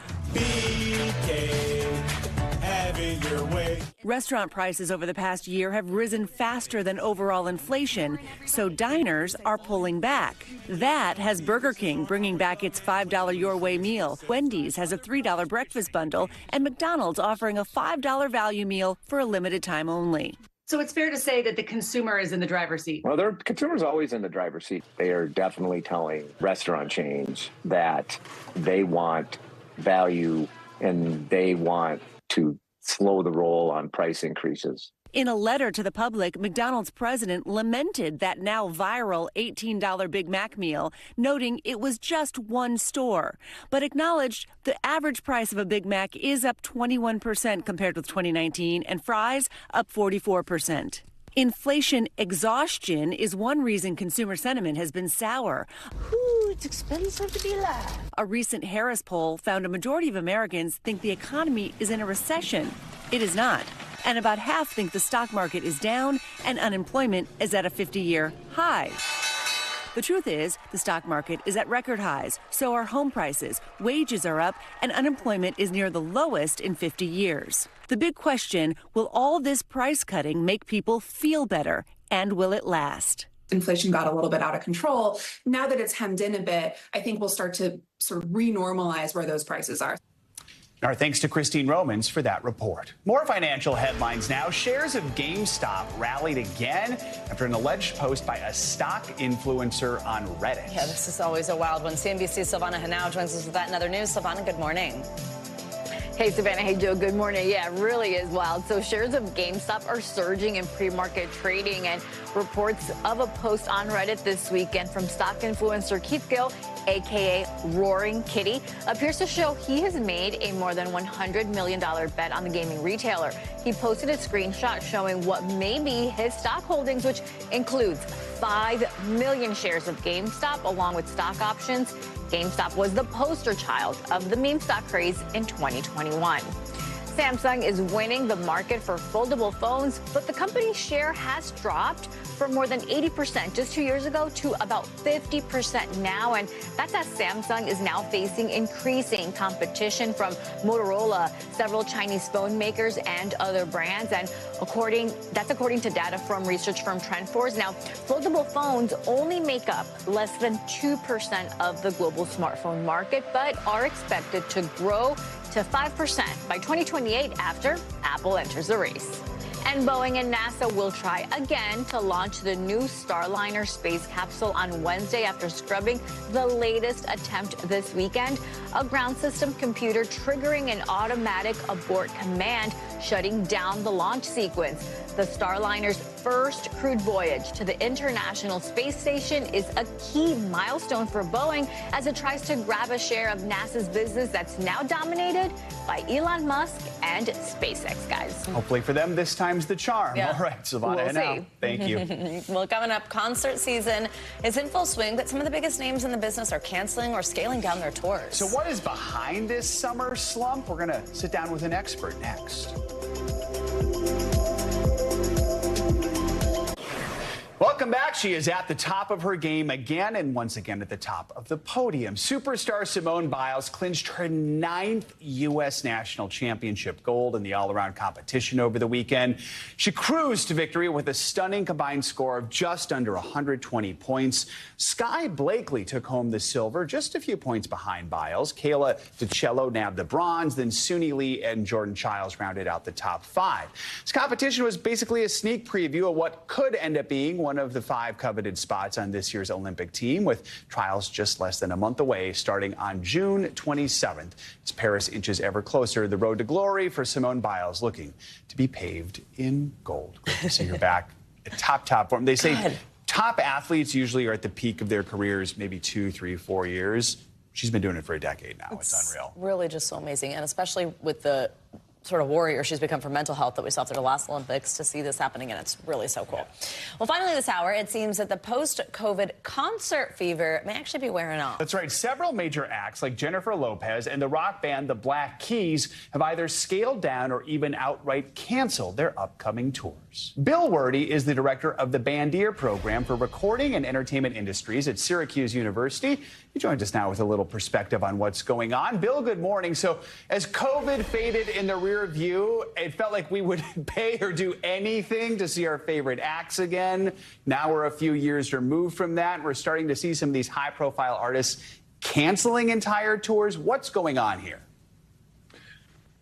Having your way. Restaurant prices over the past year have risen faster than overall inflation, so diners are pulling back. That has Burger King bringing back its $5 Your Way meal. Wendy's has a $3 breakfast bundle, and McDonald's offering a $5 value meal for a limited time only. So it's fair to say that the consumer is in the driver's seat. Well, the consumer's always in the driver's seat. They are definitely telling restaurant chains that they want value and they want to slow the roll on price increases. In a letter to the public, McDonald's president lamented that now viral $18 Big Mac meal, noting it was just one store, but acknowledged the average price of a Big Mac is up 21% compared with 2019, and fries up 44%. Inflation exhaustion is one reason consumer sentiment has been sour. Ooh, it's expensive to be alive. A recent Harris poll found a majority of Americans think the economy is in a recession. It is not. And about half think the stock market is down and unemployment is at a 50-year high. The truth is, the stock market is at record highs, so are home prices, wages are up, and unemployment is near the lowest in 50 years. The big question, will all this price cutting make people feel better, and will it last? Inflation got a little bit out of control. Now that it's hemmed in a bit, I think we'll start to sort of renormalize where those prices are. Our thanks to Christine Romans for that report. More financial headlines now. Shares of GameStop rallied again after an alleged post by a stock influencer on Reddit. Yeah, this is always a wild one. CNBC's Silvana Henao joins us with that and other news. Silvana, good morning. Hey, Savannah. Hey, Joe. Good morning. Yeah, it really is wild. So shares of GameStop are surging in pre-market trading, and reports of a post on Reddit this weekend from stock influencer Keith Gill, a.k.a. Roaring Kitty, appears to show he has made a more than $100 million bet on the gaming retailer. He posted a screenshot showing what may be his stock holdings, which includes 5 million shares of GameStop along with stock options. GameStop was the poster child of the meme stock craze in 2021. Samsung is winning the market for foldable phones, but the company's share has dropped from more than 80% just 2 years ago to about 50% now. And that's as Samsung is now facing increasing competition from Motorola, several Chinese phone makers, and other brands. And that's according to data from research firm TrendForce. Now, foldable phones only make up less than 2% of the global smartphone market, but are expected to grow to 5% by 2028 after Apple enters the race. And Boeing and NASA will try again to launch the new Starliner space capsule on Wednesday after scrubbing the latest attempt this weekend. A ground system computer triggering an automatic abort command, shutting down the launch sequence. The Starliner's first crewed voyage to the International Space Station is a key milestone for Boeing as it tries to grab a share of NASA's business that's now dominated by Elon Musk and SpaceX, guys. Hopefully for them, this time's the charm. Yeah. All right, Silvana, We'll see. Thank you. Well, coming up, concert season is in full swing, but some of the biggest names in the business are canceling or scaling down their tours. So what is behind this summer slump? We're going to sit down with an expert next. Well, Welcome back. She is at the top of her game again and once again at the top of the podium. Superstar Simone Biles clinched her 9th U.S. national championship gold in the all-around competition over the weekend. She cruised to victory with a stunning combined score of just under 120 points. Sky Blakely took home the silver, just a few points behind Biles. Kayla DiCello nabbed the bronze, then Suni Lee and Jordan Childs rounded out the top 5. This competition was basically a sneak preview of what could end up being one of the 5 coveted spots on this year's Olympic team, with trials just less than a month away, starting on June 27th. As Paris inches ever closer, the road to glory for Simone Biles looking to be paved in gold. Great to see her back at top form. They say top athletes usually are at the peak of their careers, maybe 2, 3, 4 years. She's been doing it for a decade now. It's unreal. Really just so amazing, and especially with the sort of warrior she's become for mental health that we saw through the last Olympics, to see this happening, and it's really so cool. Well, finally this hour, it seems that the post-COVID concert fever may actually be wearing off. That's right. Several major acts like Jennifer Lopez and the rock band The Black Keys have either scaled down or even outright canceled their upcoming tours. Bill Werde is the director of the Bandier program for recording and entertainment industries at Syracuse University. He joins us now with a little perspective on what's going on. Bill, good morning. So as COVID faded in the rear view, it felt like we would pay or do anything to see our favorite acts again. Now we're a few years removed from that. We're starting to see some of these high-profile artists canceling entire tours. What's going on here?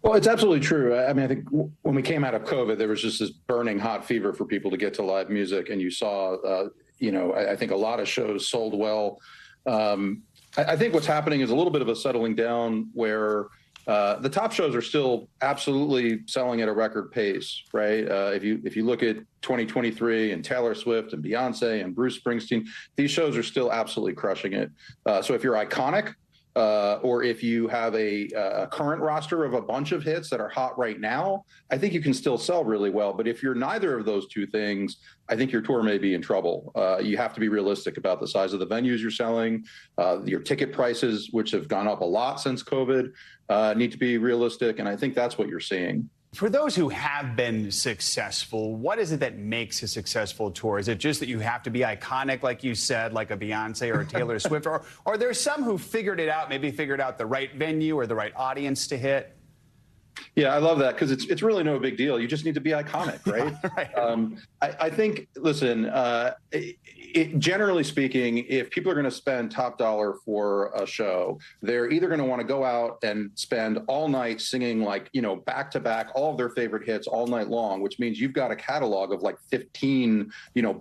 Well, it's absolutely true. I mean, I think when we came out of COVID, there was just this burning hot fever for people to get to live music. And you saw, I think a lot of shows sold well. I think what's happening is a little bit of a settling down where the top shows are still absolutely selling at a record pace, right? If you look at 2023 and Taylor Swift and Beyonce and Bruce Springsteen, these shows are still absolutely crushing it. So if you're iconic, or if you have a current roster of a bunch of hits that are hot right now, I think you can still sell really well. But if you're neither of those two things, I think your tour may be in trouble. You have to be realistic about the size of the venues you're selling. Your ticket prices, which have gone up a lot since COVID, need to be realistic. And I think that's what you're seeing. For those who have been successful, what is it that makes a successful tour? Is it just that you have to be iconic, like you said, like a Beyonce or a Taylor Swift? Or are there some who figured it out, maybe figured out the right venue or the right audience to hit? Yeah, I love that, because it's really no big deal. You just need to be iconic, right? Right. I think, listen, generally speaking, if people are going to spend top dollar for a show, they're either going to want to go out and spend all night singing, like, back to back, all of their favorite hits all night long, which means you've got a catalog of like 15,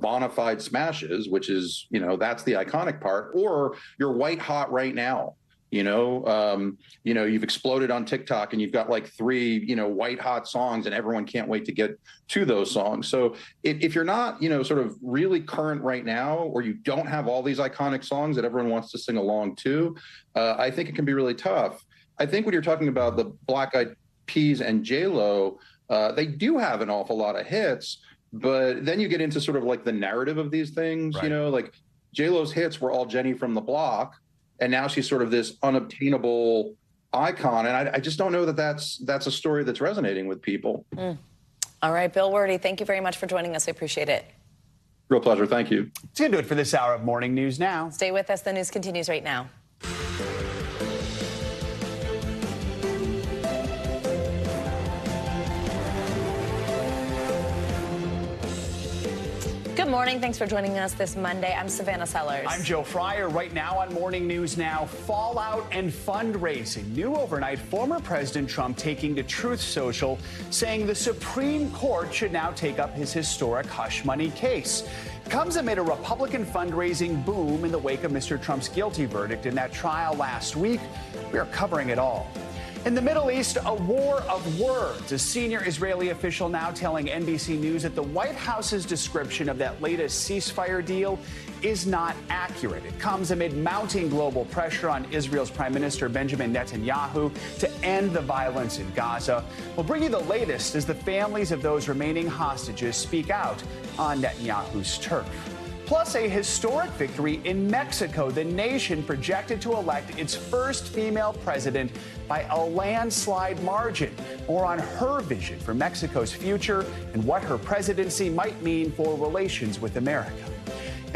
bona fide smashes, which is, that's the iconic part, or you're white hot right now. You've exploded on TikTok and you've got like 3, white hot songs and everyone can't wait to get to those songs. So if you're not, sort of really current right now, or you don't have all these iconic songs that everyone wants to sing along to, I think it can be really tough. I think when you're talking about the Black Eyed Peas and J-Lo, they do have an awful lot of hits, but then you get into sort of like the narrative of these things, right. Like J-Lo's hits were all Jenny from the Block. And now she's sort of this unobtainable icon. And I just don't know that that's a story that's resonating with people. All right, Bill Werde, thank you very much for joining us. I appreciate it. Real pleasure. Thank you. It's going to do it for this hour of Morning News Now. Stay with us. The news continues right now. Good morning. Thanks for joining us this Monday. I'm Savannah Sellers. I'm Joe Fryer. Right now on Morning News Now, fallout and fundraising. New overnight, former President Trump taking to Truth Social, saying the Supreme Court should now take up his historic hush money case. Comes amid a Republican fundraising boom in the wake of Mr. Trump's guilty verdict in that trial last week. We are covering it all. In the Middle East, a war of words. A senior Israeli official now telling NBC News that the White House's description of that latest ceasefire deal is not accurate. It comes amid mounting global pressure on Israel's Prime Minister Benjamin Netanyahu to end the violence in Gaza. We'll bring you the latest as the families of those remaining hostages speak out on Netanyahu's turf. Plus, a historic victory in Mexico, the nation projected to elect its first female president by a landslide margin. More on her vision for Mexico's future and what her presidency might mean for relations with America.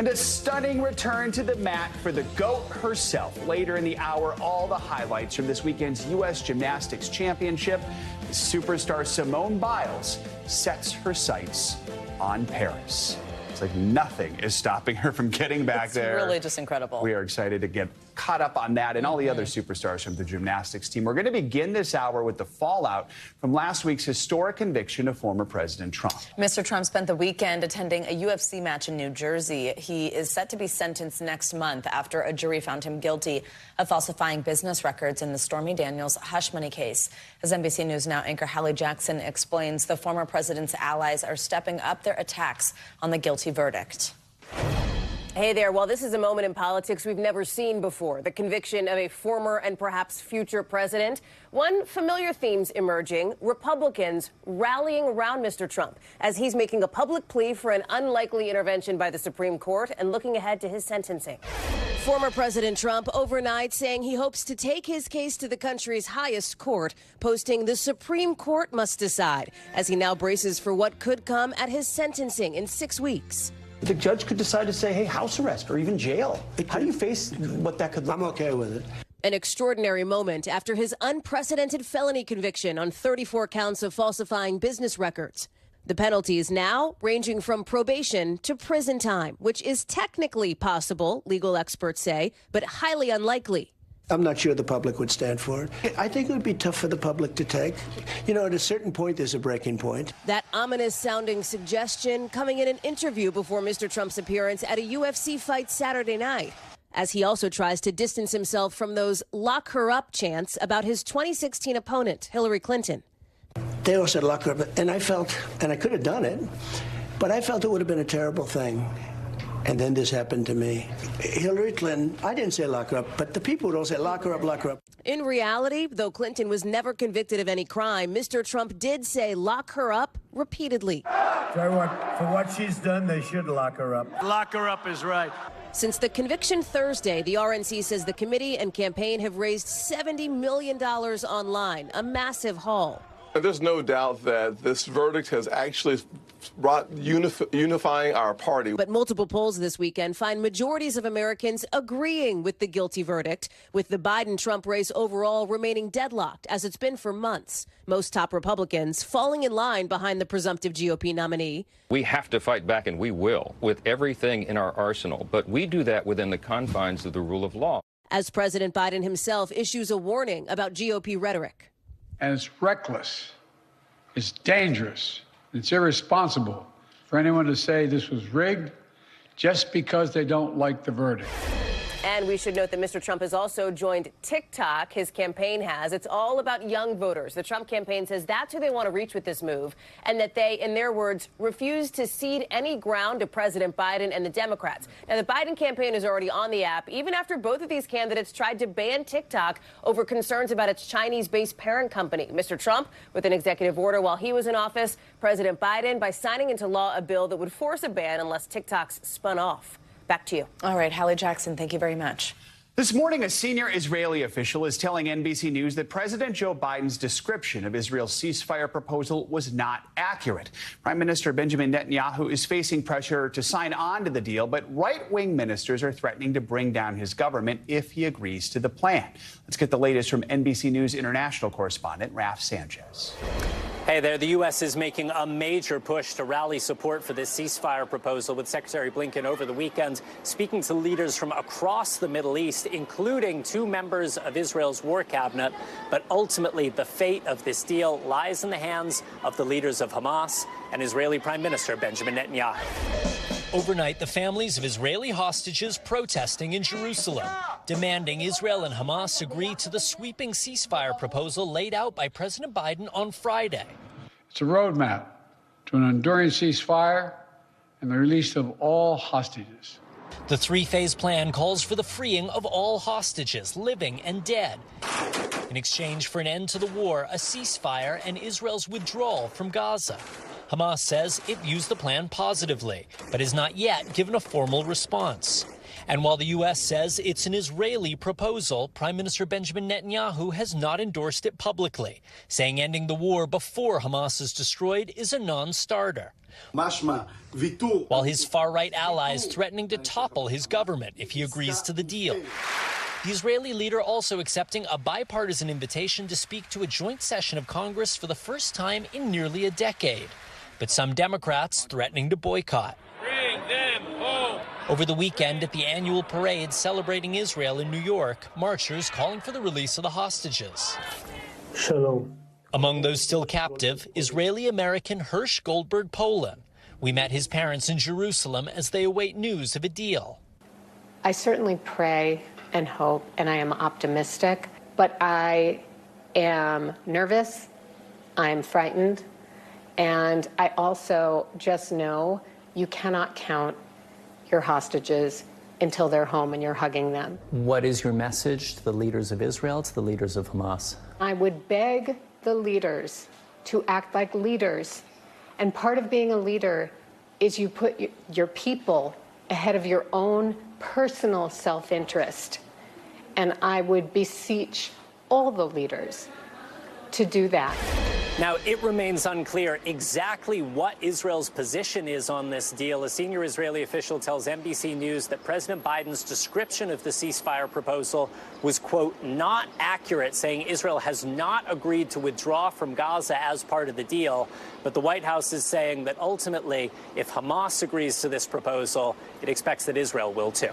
And a stunning return to the mat for the GOAT herself. Later in the hour, all the highlights from this weekend's U.S. Gymnastics Championship. The superstar Simone Biles sets her sights on Paris. It's like nothing is stopping her from getting back there. It's really just incredible. We are excited to get caught up on that and all the other superstars from the gymnastics team. We're going to begin this hour with the fallout from last week's historic conviction of former President Trump. Mr. Trump spent the weekend attending a UFC match in New Jersey. He is set to be sentenced next month after a jury found him guilty of falsifying business records in the Stormy Daniels hush money case. As NBC News Now anchor Hallie Jackson explains, the former president's allies are stepping up their attacks on the guilty verdict. Hey there. Well, this is a moment in politics we've never seen before. The conviction of a former and perhaps future president. One familiar theme's emerging: Republicans rallying around Mr. Trump as he's making a public plea for an unlikely intervention by the Supreme Court and looking ahead to his sentencing. Former President Trump overnight saying he hopes to take his case to the country's highest court, posting "The Supreme Court must decide," as he now braces for what could come at his sentencing in 6 weeks. The judge could decide to say, hey, house arrest or even jail. How do you face what that could look like? I'm okay with it. An extraordinary moment after his unprecedented felony conviction on 34 counts of falsifying business records. The penalties now ranging from probation to prison time, which is technically possible, legal experts say, but highly unlikely. I'm not sure the public would stand for it. I think it would be tough for the public to take. You know, at a certain point, there's a breaking point. That ominous-sounding suggestion coming in an interview before Mr. Trump's appearance at a UFC fight Saturday night, as he also tries to distance himself from those lock her up chants about his 2016 opponent, Hillary Clinton. They all said lock her up, and I felt, and I could have done it, but I felt it would have been a terrible thing. And then this happened to me. Hillary Clinton, I didn't say lock her up, but the people would all say lock her up, lock her up. In reality, though Clinton was never convicted of any crime, Mr. Trump did say lock her up repeatedly. For what she's done, they should lock her up. Lock her up is right. Since the conviction Thursday, the RNC says the committee and campaign have raised $70 million online, a massive haul. And there's no doubt that this verdict has actually brought unifying our party. But multiple polls this weekend find majorities of Americans agreeing with the guilty verdict, with the Biden-Trump race overall remaining deadlocked, as it's been for months. Most top Republicans falling in line behind the presumptive GOP nominee. We have to fight back, and we will, with everything in our arsenal. But we do that within the confines of the rule of law. As President Biden himself issues a warning about GOP rhetoric. And it's reckless, it's dangerous, it's irresponsible for anyone to say this was rigged just because they don't like the verdict. And we should note that Mr. Trump has also joined TikTok. His campaign has. It's all about young voters. The Trump campaign says that's who they want to reach with this move, and that they, in their words, refuse to cede any ground to President Biden and the Democrats. Now, the Biden campaign is already on the app, even after both of these candidates tried to ban TikTok over concerns about its Chinese-based parent company. Mr. Trump with an executive order while he was in office, President Biden by signing into law a bill that would force a ban unless TikTok's spun off. Back to you. All right, Hallie Jackson, thank you very much. This morning, a senior Israeli official is telling NBC News that President Joe Biden's description of Israel's ceasefire proposal was not accurate. Prime Minister Benjamin Netanyahu is facing pressure to sign on to the deal, but right-wing ministers are threatening to bring down his government if he agrees to the plan. Let's get the latest from NBC News international correspondent Raf Sanchez. Hey there, the U.S. is making a major push to rally support for this ceasefire proposal, with Secretary Blinken over the weekend speaking to leaders from across the Middle East, including 2 members of Israel's war cabinet. But ultimately, the fate of this deal lies in the hands of the leaders of Hamas and Israeli Prime Minister Benjamin Netanyahu. Overnight, the families of Israeli hostages protesting in Jerusalem, demanding Israel and Hamas agree to the sweeping ceasefire proposal laid out by President Biden on Friday. It's a roadmap to an enduring ceasefire and the release of all hostages. The 3-phase plan calls for the freeing of all hostages, living and dead, in exchange for an end to the war, a ceasefire, and Israel's withdrawal from Gaza. Hamas says it views the plan positively, but has not yet given a formal response. And while the U.S. says it's an Israeli proposal, Prime Minister Benjamin Netanyahu has not endorsed it publicly, saying ending the war before Hamas is destroyed is a non-starter. while his far-right allies threatening to topple his government if he agrees to the deal. The Israeli leader also accepting a bipartisan invitation to speak to a joint session of Congress for the first time in nearly a decade. But some Democrats threatening to boycott. Bring them home. Over the weekend at the annual parade celebrating Israel in New York, marchers calling for the release of the hostages. Shalom. Among those still captive, Israeli-American Hirsch Goldberg Poland. We met his parents in Jerusalem as they await news of a deal. I certainly pray and hope, and I am optimistic, but I am nervous, I'm frightened, and I also just know you cannot count your hostages until they're home and you're hugging them. What is your message to the leaders of Israel, to the leaders of Hamas? I would beg the leaders to act like leaders, and part of being a leader is you put your people ahead of your own personal self-interest. And I would beseech all the leaders to do that. Now, it remains unclear exactly what Israel's position is on this deal. A senior Israeli official tells NBC News that President Biden's description of the ceasefire proposal was, quote, not accurate, saying Israel has not agreed to withdraw from Gaza as part of the deal. But the White House is saying that ultimately, if Hamas agrees to this proposal, it expects that Israel will too.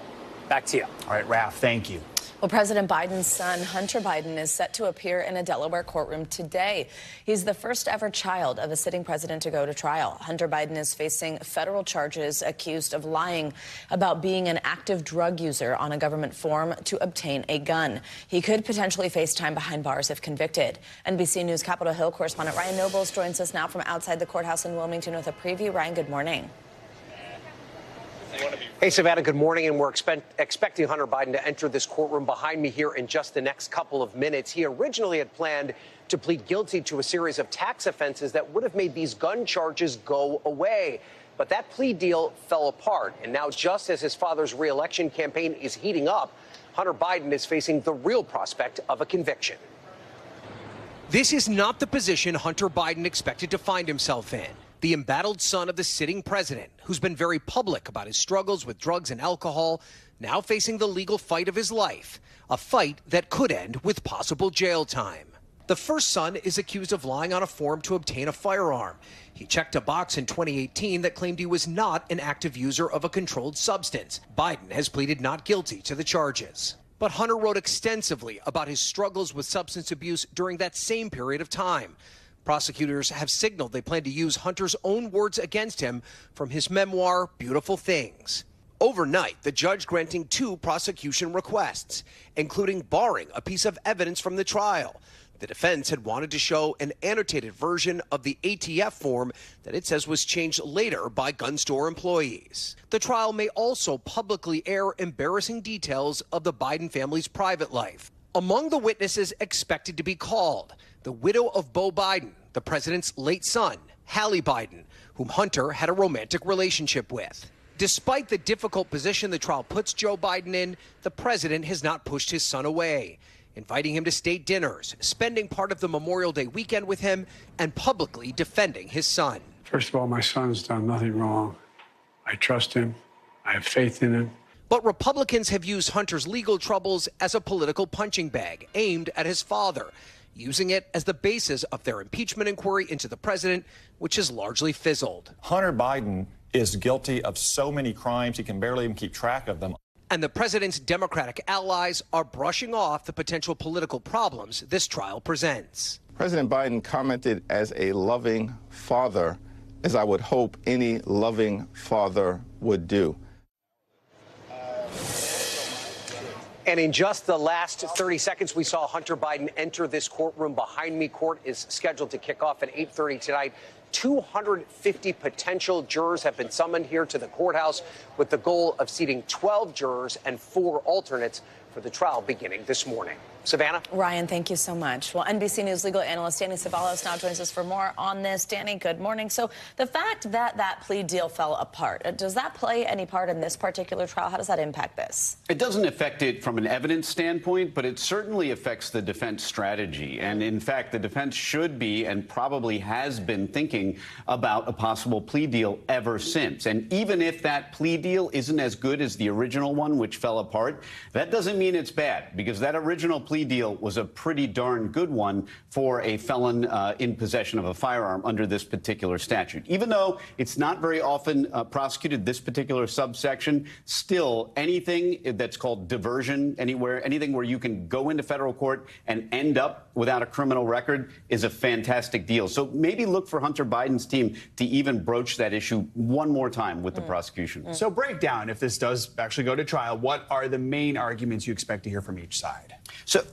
Back to you. All right, Raph, thank you. Well, President Biden's son, Hunter Biden, is set to appear in a Delaware courtroom today. He's the first ever child of a sitting president to go to trial. Hunter Biden is facing federal charges accused of lying about being an active drug user on a government form to obtain a gun. He could potentially face time behind bars if convicted. NBC News Capitol Hill correspondent Ryan Nobles joins us now from outside the courthouse in Wilmington with a preview. Ryan, good morning. Hey, Savannah, good morning. And we're expecting Hunter Biden to enter this courtroom behind me here in just the next couple of minutes. He originally had planned to plead guilty to a series of tax offenses that would have made these gun charges go away. But that plea deal fell apart. And now, just as his father's reelection campaign is heating up, Hunter Biden is facing the real prospect of a conviction. This is not the position Hunter Biden expected to find himself in. The embattled son of the sitting president, who's been very public about his struggles with drugs and alcohol, now facing the legal fight of his life, a fight that could end with possible jail time. The first son is accused of lying on a form to obtain a firearm. He checked a box in 2018 that claimed he was not an active user of a controlled substance. Biden has pleaded not guilty to the charges. But Hunter wrote extensively about his struggles with substance abuse during that same period of time. Prosecutors have signaled they plan to use Hunter's own words against him from his memoir, Beautiful Things. Overnight, the judge granting 2 prosecution requests, including barring a piece of evidence from the trial. The defense had wanted to show an annotated version of the ATF form that it says was changed later by gun store employees. The trial may also publicly air embarrassing details of the Biden family's private life. Among the witnesses expected to be called, the widow of Beau Biden, the president's late son, Hallie Biden, whom Hunter had a romantic relationship with. Despite the difficult position the trial puts Joe Biden in, the president has not pushed his son away, inviting him to state dinners, spending part of the Memorial Day weekend with him, and publicly defending his son. First of all, my son's done nothing wrong. I trust him. I have faith in him. But Republicans have used Hunter's legal troubles as a political punching bag aimed at his father, using it as the basis of their impeachment inquiry into the president, which has largely fizzled. Hunter Biden is guilty of so many crimes, he can barely even keep track of them. And the president's Democratic allies are brushing off the potential political problems this trial presents. President Biden commented as a loving father, as I would hope any loving father would do. And in just the last 30 seconds, we saw Hunter Biden enter this courtroom behind me. Court is scheduled to kick off at 8:30 tonight. 250 potential jurors have been summoned here to the courthouse with the goal of seating 12 jurors and 4 alternates for the trial beginning this morning. Savannah? Ryan, thank you so much. Well, NBC News legal analyst Danny Ceballos now joins us for more on this. Danny, good morning. So the fact that that plea deal fell apart, does that play any part in this particular trial? How does that impact this? It doesn't affect it from an evidence standpoint, but it certainly affects the defense strategy. And in fact, the defense should be and probably has been thinking about a possible plea deal ever since. And even if that plea deal isn't as good as the original one, which fell apart, that doesn't mean it's bad, because that original plea deal was a pretty darn good one for a felon in possession of a firearm under this particular statute. Even though it's not very often prosecuted, this particular subsection, still anything that's called diversion, anything where you can go into federal court and end up without a criminal record is a fantastic deal. So maybe look for Hunter Biden's team to even broach that issue one more time with the prosecution. So break down, if this does actually go to trial, what are the main arguments you expect to hear from each side? So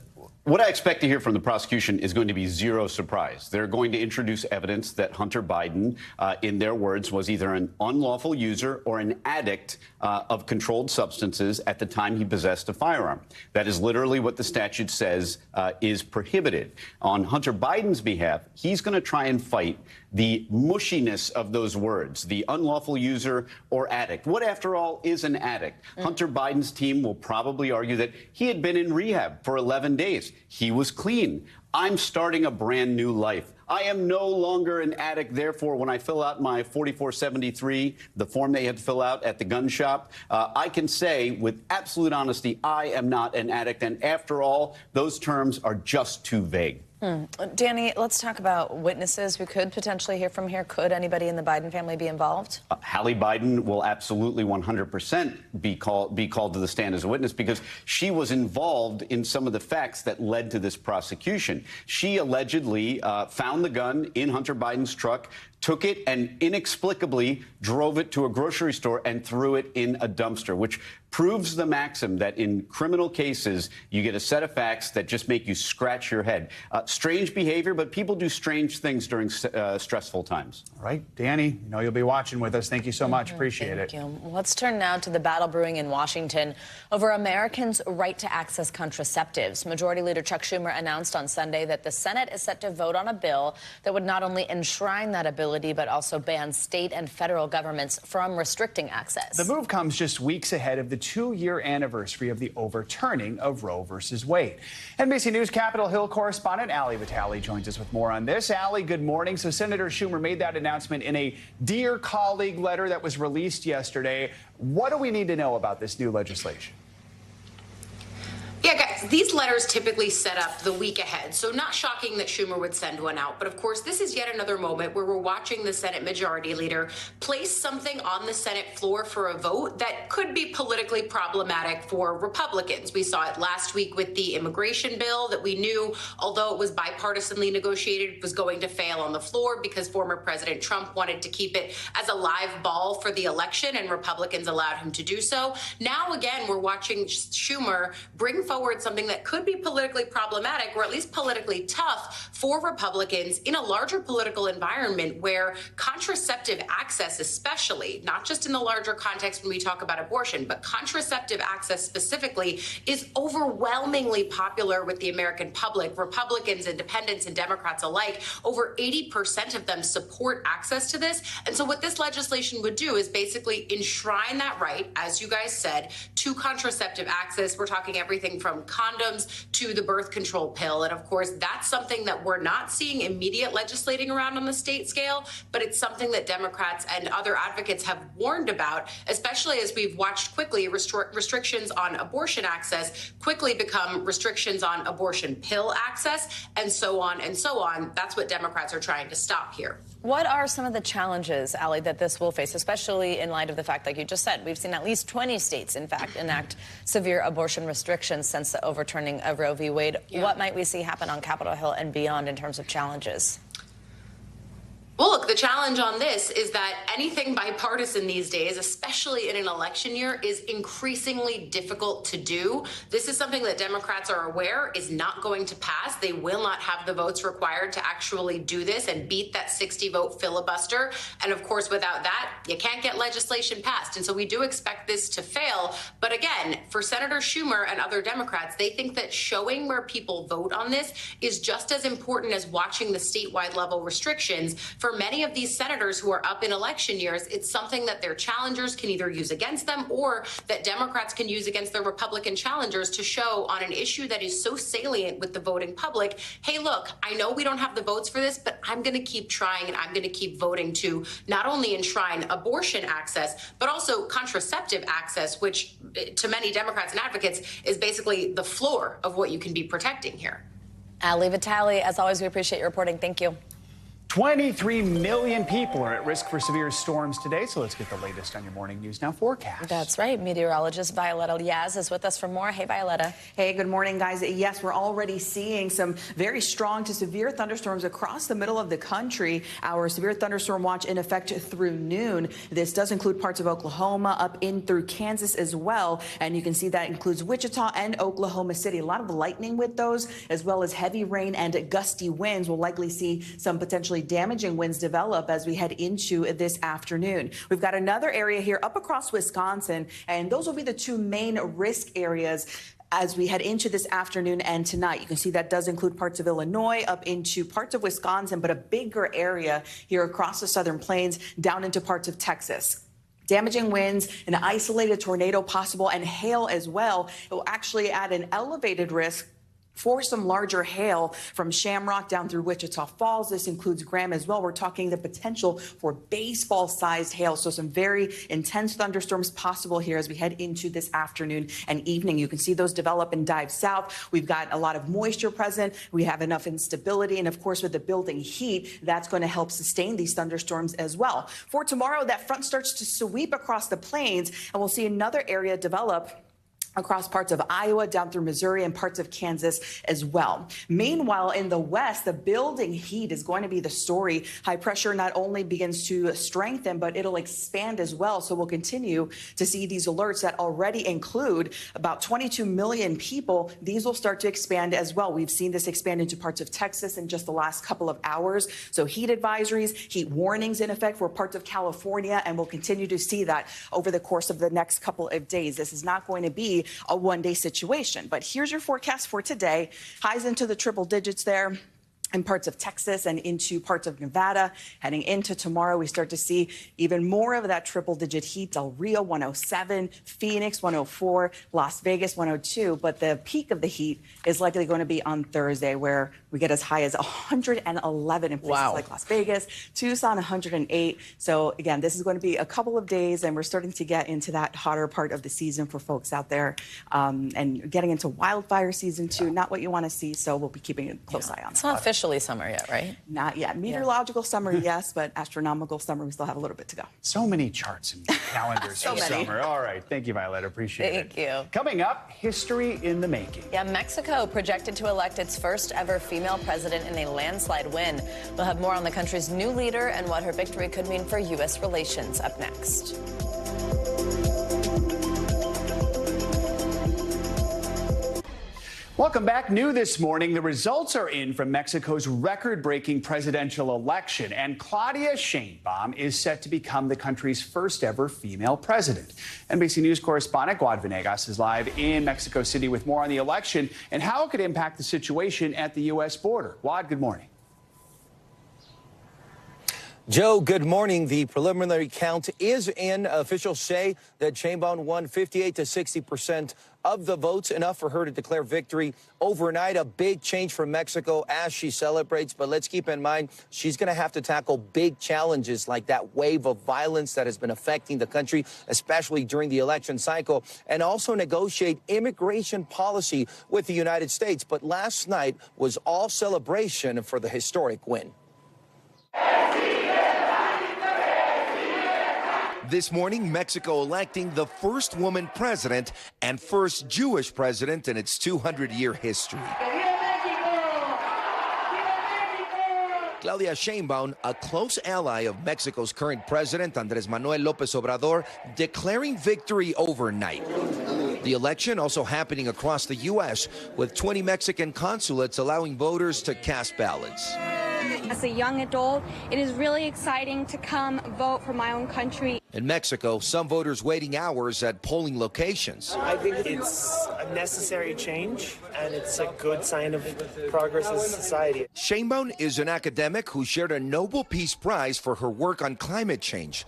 what I expect to hear from the prosecution is going to be zero surprise. They're going to introduce evidence that Hunter Biden, in their words, was either an unlawful user or an addict of controlled substances at the time he possessed a firearm. That is literally what the statute says is prohibited. On Hunter Biden's behalf, he's going to try and fight the mushiness of those words, the unlawful user or addict. What, after all, is an addict? Hunter Biden's team will probably argue that he had been in rehab for 11 days. He was clean. I'm starting a brand new life. I am no longer an addict. Therefore, when I fill out my 4473, the form they had to fill out at the gun shop, I can say with absolute honesty, I am not an addict. And after all, those terms are just too vague. Danny, let's talk about witnesses we could potentially hear from here. Could anybody in the Biden family be involved? Hallie Biden will absolutely 100% be called to the stand as a witness, because she was involved in some of the facts that led to this prosecution. She allegedly found the gun in Hunter Biden's truck, took it and inexplicably drove it to a grocery store and threw it in a dumpster, which proves the maxim that in criminal cases, you get a set of facts that just make you scratch your head. Strange behavior, but people do strange things during stressful times. All right, Danny, you know you'll be watching with us. Thank you so much. Appreciate it. Thank you. Let's turn now to the battle brewing in Washington over Americans' right to access contraceptives. Majority Leader Chuck Schumer announced on Sunday that the Senate is set to vote on a bill that would not only enshrine that ability, but also ban state and federal governments from restricting access. The move comes just weeks ahead of the 2-year anniversary of the overturning of Roe versus Wade. NBC News Capitol Hill correspondent Ali Vitale joins us with more on this. Ali, good morning. So Senator Schumer made that announcement in a Dear Colleague letter that was released yesterday. What do we need to know about this new legislation? Yeah, guys, these letters typically set up the week ahead, so not shocking that Schumer would send one out. But of course, this is yet another moment where we're watching the Senate Majority Leader place something on the Senate floor for a vote that could be politically problematic for Republicans. We saw it last week with the immigration bill that we knew, although it was bipartisanly negotiated, was going to fail on the floor because former President Trump wanted to keep it as a live ball for the election, and Republicans allowed him to do so. Now, again, we're watching Schumer bring forward something that could be politically problematic, or at least politically tough for Republicans in a larger political environment where contraceptive access, especially, not just in the larger context when we talk about abortion, but contraceptive access specifically, is overwhelmingly popular with the American public. Republicans, independents, and Democrats alike, over 80% of them support access to this. And so what this legislation would do is basically enshrine that right, as you guys said, to contraceptive access. We're talking everything from condoms to the birth control pill. And of course, that's something that we're not seeing immediate legislating around on the state scale, but it's something that Democrats and other advocates have warned about, especially as we've watched quickly restrictions on abortion access quickly become restrictions on abortion pill access, and so on and so on. That's what Democrats are trying to stop here. What are some of the challenges, Ali, that this will face, especially in light of the fact, like you just said, we've seen at least 20 states, in fact, enact severe abortion restrictions since the overturning of Roe v. Wade. Yeah. What might we see happen on Capitol Hill and beyond in terms of challenges? Well, look, the challenge on this is that anything bipartisan these days, especially in an election year, is increasingly difficult to do. This is something that Democrats are aware is not going to pass. They will not have the votes required to actually do this and beat that 60-vote filibuster. And of course, without that, you can't get legislation passed. And so we do expect this to fail. But again, for Senator Schumer and other Democrats, they think that showing where people vote on this is just as important as watching the statewide level restrictions. For many of these senators who are up in election years, it's something that their challengers can either use against them or that Democrats can use against their Republican challengers to show on an issue that is so salient with the voting public, hey, look, I know we don't have the votes for this, but I'm going to keep trying and I'm going to keep voting to not only enshrine abortion access, but also contraceptive access, which to many Democrats and advocates is basically the floor of what you can be protecting here. Ali Vitale, as always, we appreciate your reporting. Thank you. 23 million people are at risk for severe storms today, so let's get the latest on your Morning News Now forecast. That's right. Meteorologist Violetta Yaz is with us for more. Hey, Violetta. Hey, good morning, guys. Yes, we're already seeing some very strong to severe thunderstorms across the middle of the country. Our severe thunderstorm watch in effect through noon. This does include parts of Oklahoma up in through Kansas as well. And you can see that includes Wichita and Oklahoma City. A lot of lightning with those, as well as heavy rain and gusty winds. We'll likely see some potentially damaging winds develop as we head into this afternoon. We've got another area here up across Wisconsin, and those will be the two main risk areas as we head into this afternoon and tonight. You can see that does include parts of Illinois up into parts of Wisconsin, but a bigger area here across the southern plains down into parts of Texas. Damaging winds, an isolated tornado possible, and hail as well. It will actually add an elevated risk for some larger hail from Shamrock down through Wichita Falls. This includes Graham as well. We're talking the potential for baseball-sized hail, so some very intense thunderstorms possible here as we head into this afternoon and evening. You can see those develop and dive south. We've got a lot of moisture present. We have enough instability, and of course, with the building heat, that's going to help sustain these thunderstorms as well. For tomorrow, that front starts to sweep across the plains, and we'll see another area develop across parts of Iowa, down through Missouri, and parts of Kansas as well. Meanwhile, in the west, the building heat is going to be the story. High pressure not only begins to strengthen, but it'll expand as well. So we'll continue to see these alerts that already include about 22 million people. These will start to expand as well. We've seen this expand into parts of Texas in just the last couple of hours. So heat advisories, heat warnings in effect for parts of California, and we'll continue to see that over the course of the next couple of days. This is not going to be a one-day situation. But here's your forecast for today. Highs into the triple digits there in parts of Texas and into parts of Nevada. Heading into tomorrow, we start to see even more of that triple-digit heat. Del Rio, 107, Phoenix, 104, Las Vegas, 102. But the peak of the heat is likely going to be on Thursday, where we get as high as 111 in places like Las Vegas, Tucson, 108. So again, this is going to be a couple of days, and we're starting to get into that hotter part of the season for folks out there, and getting into wildfire season too. Not what you want to see, so we'll be keeping a close eye on It's that. not officially summer yet, right? Not yet. Meteorological summer, yes, but astronomical summer, we still have a little bit to go. So many charts and calendars So for many. summer. All right. Thank you, Violetta. Appreciate it. Thank you. Coming up, history in the making. Yeah, Mexico projected to elect its first ever female president in a landslide win. We'll have more on the country's new leader and what her victory could mean for U.S. relations up next. Welcome back. New this morning, the results are in from Mexico's record-breaking presidential election, and Claudia Sheinbaum is set to become the country's first ever female president. NBC News correspondent Guad Venegas is live in Mexico City with more on the election and how it could impact the situation at the U.S. border. Guad, good morning. Joe, good morning. The preliminary count is in. Officials say that Sheinbaum won 58 to 60% of the votes, enough for her to declare victory overnight. A big change for Mexico as she celebrates. But let's keep in mind, she's going to have to tackle big challenges like that wave of violence that has been affecting the country, especially during the election cycle, and also negotiate immigration policy with the United States. But last night was all celebration for the historic win. This morning, Mexico electing the first woman president and first Jewish president in its 200-year history. Claudia Sheinbaum, a close ally of Mexico's current president, Andrés Manuel López Obrador, declaring victory overnight. The election also happening across the U.S., with 20 Mexican consulates allowing voters to cast ballots. As a young adult, it is really exciting to come vote for my own country. In Mexico, some voters waiting hours at polling locations. I think it's a necessary change, and it's a good sign of progress as a society. Sheinbaum is an academic who shared a Nobel Peace Prize for her work on climate change.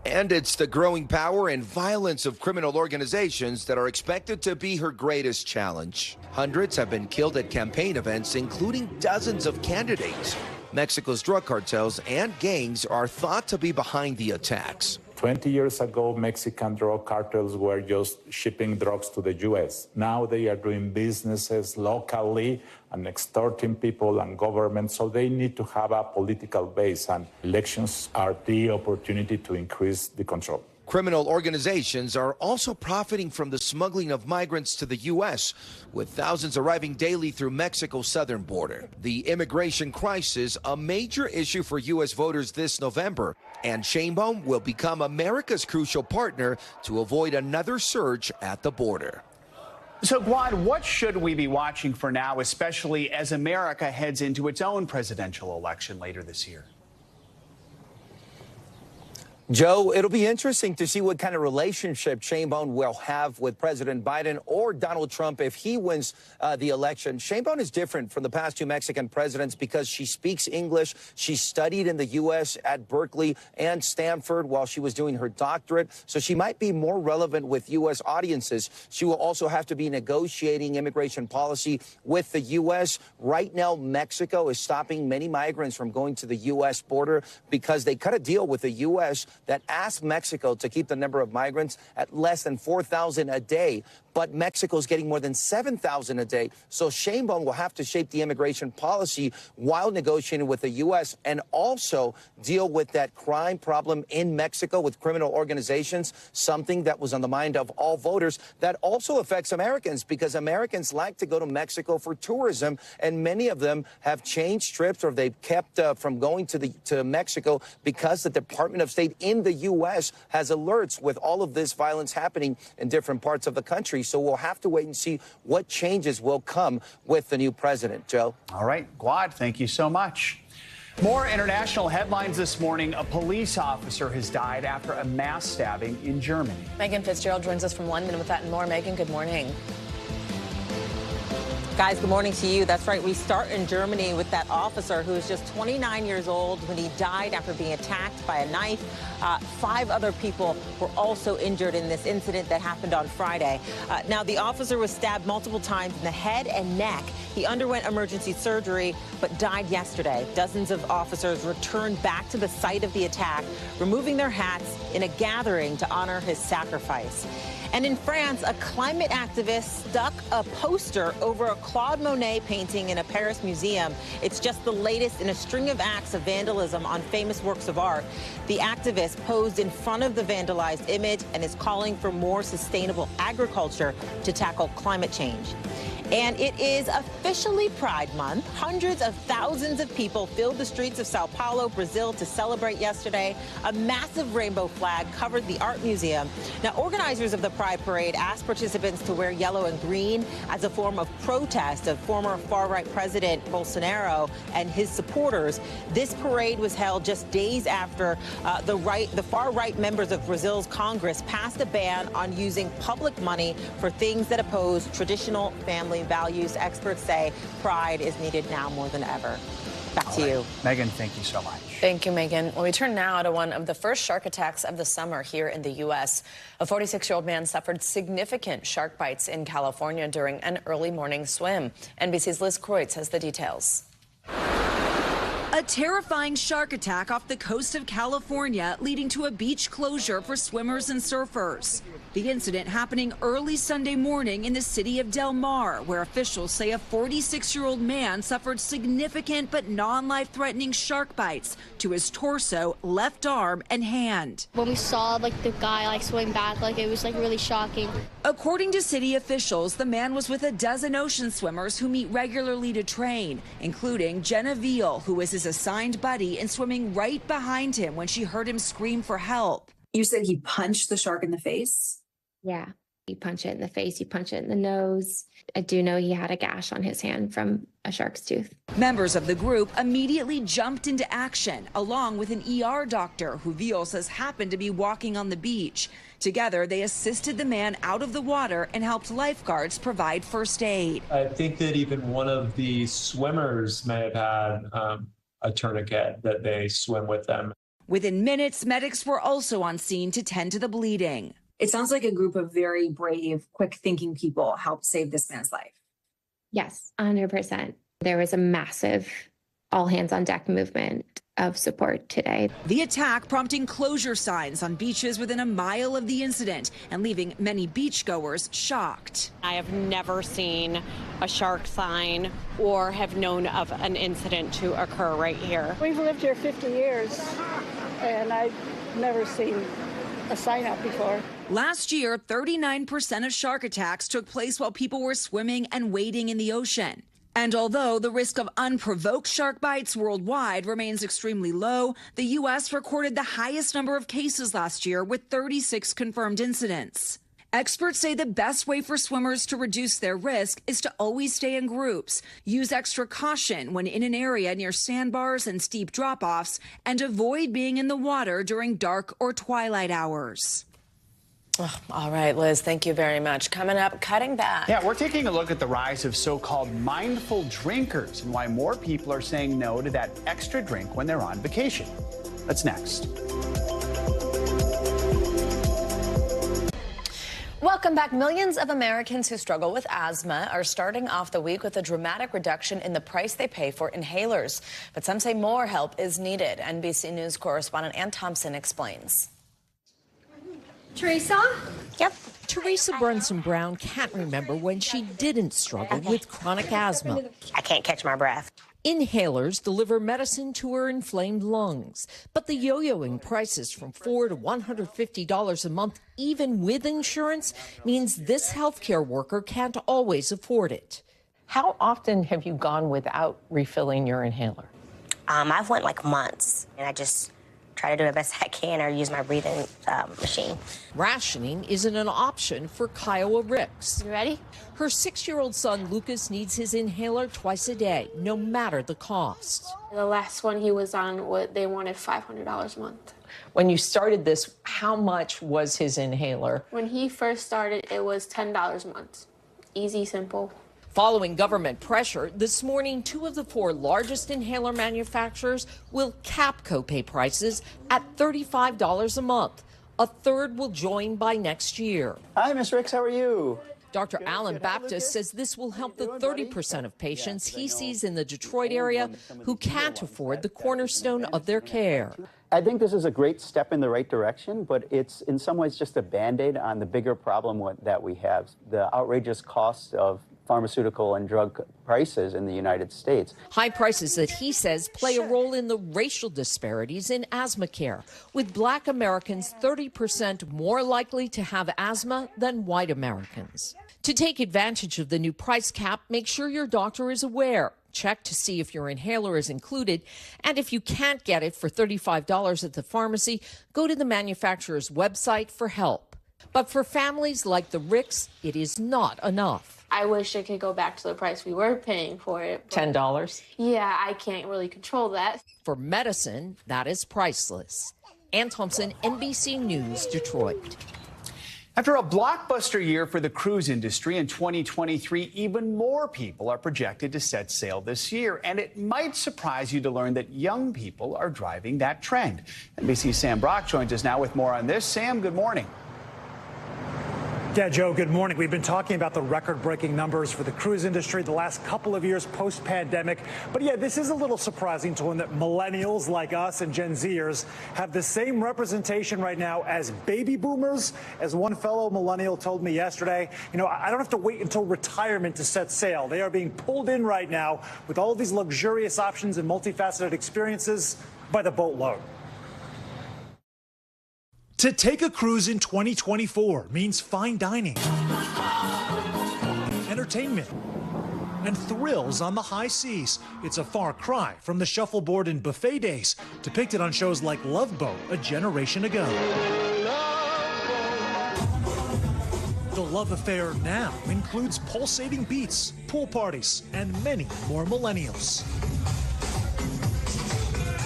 And it's the growing power and violence of criminal organizations that are expected to be her greatest challenge. Hundreds have been killed at campaign events, including dozens of candidates. Mexico's drug cartels and gangs are thought to be behind the attacks. 20 years ago, Mexican drug cartels were just shipping drugs to the U.S. Now they are doing businesses locally and extorting people and governments, so they need to have a political base, and elections are the opportunity to increase the control. Criminal organizations are also profiting from the smuggling of migrants to the U.S., with thousands arriving daily through Mexico's southern border. The immigration crisis, a major issue for U.S. voters this November, and Sheinbaum will become America's crucial partner to avoid another surge at the border. So, Guad, what should we be watching for now, especially as America heads into its own presidential election later this year? Joe, it'll be interesting to see what kind of relationship Sheinbaum will have with President Biden or Donald Trump if he wins the election. Sheinbaum is different from the past two Mexican presidents because she speaks English. She studied in the U.S. at Berkeley and Stanford while she was doing her doctorate, so she might be more relevant with U.S. audiences. She will also have to be negotiating immigration policy with the U.S. Right now, Mexico is stopping many migrants from going to the U.S. border because they cut a deal with the U.S. that asked Mexico to keep the number of migrants at less than 4,000 a day. But Mexico's getting more than 7,000 a day. So Sheinbaum will have to shape the immigration policy while negotiating with the U.S. and also deal with that crime problem in Mexico with criminal organizations, something that was on the mind of all voters that also affects Americans because Americans like to go to Mexico for tourism, and many of them have changed trips or they've kept from going to Mexico because the Department of State in the U.S. has alerts with all of this violence happening in different parts of the country. So we'll have to wait and see what changes will come with the new president, Joe. All right, Guad, thank you so much. More international headlines this morning. A police officer has died after a mass stabbing in Germany. Megan Fitzgerald joins us from London with that and more. Megan, good morning. Guys, good morning to you. That's right. We start in Germany with that officer who was just 29 years old when he died after being attacked by a knife. 5 other people were also injured in this incident that happened on Friday. Now, the officer was stabbed multiple times in the head and neck. He underwent emergency surgery but died yesterday. Dozens of officers returned back to the site of the attack, removing their hats in a gathering to honor his sacrifice. And in France, a climate activist stuck a poster over a Claude Monet painting in a Paris museum. It's just the latest in a string of acts of vandalism on famous works of art. The activist posed in front of the vandalized image and is calling for more sustainable agriculture to tackle climate change. And it is officially Pride Month. Hundreds of thousands of people filled the streets of Sao Paulo, Brazil, to celebrate yesterday. A massive rainbow flag covered the art museum. Now, organizers of the Pride Parade asked participants to wear yellow and green as a form of protest of former far-right President Bolsonaro and his supporters. This parade was held just days after the far-right members of Brazil's Congress passed a ban on using public money for things that oppose traditional family values. Experts say pride is needed now more than ever. Back to you. Megan, thank you so much. Thank you, Megan. Well, we turn now to one of the first shark attacks of the summer here in the U.S. A 46-year-old man suffered significant shark bites in California during an early morning swim. NBC's Liz Kreutz has the details. A terrifying shark attack off the coast of California, leading to a beach closure for swimmers and surfers. The incident happening early Sunday morning in the city of Del Mar, where officials say a 46-year-old man suffered significant but non-life-threatening shark bites to his torso, left arm, and hand. When we saw the guy swim back, it was really shocking. According to city officials, the man was with a dozen ocean swimmers who meet regularly to train, including Jenna Veal, who was his assigned buddy and swimming right behind him when she heard him scream for help. You said he punched the shark in the face? Yeah, you punch it in the face, you punch it in the nose. I do know he had a gash on his hand from a shark's tooth. Members of the group immediately jumped into action, along with an ER doctor who Veal says happened to be walking on the beach. Together, they assisted the man out of the water and helped lifeguards provide first aid. I think that even one of the swimmers may have had a tourniquet that they swim with them. Within minutes, medics were also on scene to tend to the bleeding. It sounds like a group of very brave, quick-thinking people helped save this man's life. Yes, 100%. There was a massive all-hands-on-deck movement of support today. The attack prompting closure signs on beaches within a mile of the incident and leaving many beachgoers shocked. I have never seen a shark sign or have known of an incident to occur right here. We've lived here 50 years, and I've never seen a sign up before. Last year, 39% of shark attacks took place while people were swimming and wading in the ocean. And although the risk of unprovoked shark bites worldwide remains extremely low, the U.S. recorded the highest number of cases last year with 36 confirmed incidents. Experts say the best way for swimmers to reduce their risk is to always stay in groups, use extra caution when in an area near sandbars and steep drop-offs, and avoid being in the water during dark or twilight hours. Oh, all right, Liz, thank you very much. Coming up, cutting back. Yeah, we're taking a look at the rise of so-called mindful drinkers and why more people are saying no to that extra drink when they're on vacation. That's next. Welcome back. Millions of Americans who struggle with asthma are starting off the week with a dramatic reduction in the price they pay for inhalers. But some say more help is needed. NBC News correspondent Ann Thompson explains. Teresa? Yep. Teresa Brunson Brown can't remember when she didn't struggle with chronic asthma. I can't catch my breath. Inhalers deliver medicine to her inflamed lungs, but the yo-yoing prices from $4 to $150 a month, even with insurance, means this healthcare worker can't always afford it. How often have you gone without refilling your inhaler? I've went months, and I just try to do the best I can or use my breathing machine. Rationing isn't an option for Kiowa Ricks. You ready? Her 6-year-old son, Lucas, needs his inhaler twice a day, no matter the cost. The last one he was on, they wanted $500 a month. When you started this, how much was his inhaler? When he first started, it was $10 a month. Easy, simple. Following government pressure, this morning, 2 of the 4 largest inhaler manufacturers will cap copay prices at $35 a month. A third will join by next year. Hi, Ms. Ricks, how are you? Dr. Alan Baptist says this will help the 30% of patients he sees in the Detroit area who can't afford the cornerstone of their care. I think this is a great step in the right direction, but it's in some ways just a Band-Aid on the bigger problem that we have, the outrageous costs of pharmaceutical and drug prices in the United States. High prices that he says play a role in the racial disparities in asthma care, with Black Americans 30% more likely to have asthma than white Americans. To take advantage of the new price cap, make sure your doctor is aware. Check to see if your inhaler is included, and if you can't get it for $35 at the pharmacy, go to the manufacturer's website for help. But for families like the Ricks, it is not enough. I wish it could go back to the price we were paying for it. $10? Yeah, I can't really control that. For medicine, that is priceless. Ann Thompson, NBC News, Detroit. After a blockbuster year for the cruise industry in 2023, even more people are projected to set sail this year. And it might surprise you to learn that young people are driving that trend. NBC's Sam Brock joins us now with more on this. Sam, good morning. Yeah, Joe, good morning. We've been talking about the record-breaking numbers for the cruise industry the last couple of years post-pandemic. But yeah, this is a little surprising to learn that millennials like us and Gen Zers have the same representation right now as baby boomers. As one fellow millennial told me yesterday, I don't have to wait until retirement to set sail. They are being pulled in right now with all of these luxurious options and multifaceted experiences by the boatload. To take a cruise in 2024 means fine dining, entertainment, and thrills on the high seas. It's a far cry from the shuffleboard and buffet days depicted on shows like Love Boat a generation ago. The love affair now includes pulsating beats, pool parties, and many more millennials.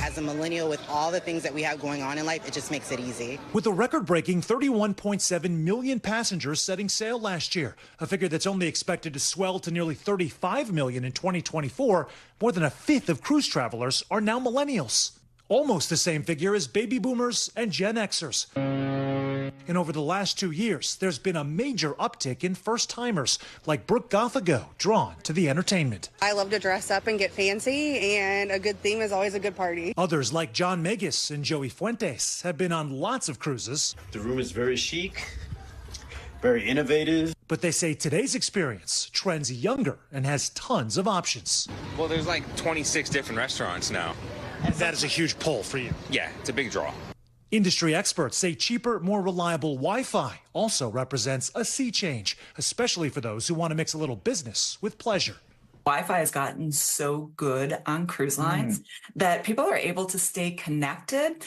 As a millennial, with all the things that we have going on in life, it just makes it easy. With a record-breaking 31.7 million passengers setting sail last year, a figure that's only expected to swell to nearly 35 million in 2024, more than a fifth of cruise travelers are now millennials. Almost the same figure as baby boomers and Gen Xers. And over the last 2 years, there's been a major uptick in first-timers like Brooke Gothigo, drawn to the entertainment. I love to dress up and get fancy, and a good theme is always a good party. Others like John Megis and Joey Fuentes have been on lots of cruises. The room is very chic, very innovative. But they say today's experience trends younger and has tons of options. Well, there's like 26 different restaurants now. And that is a huge pull for you. Yeah, it's a big draw. Industry experts say cheaper, more reliable Wi-Fi also represents a sea change, especially for those who want to mix a little business with pleasure. Wi-Fi has gotten so good on cruise lines that people are able to stay connected.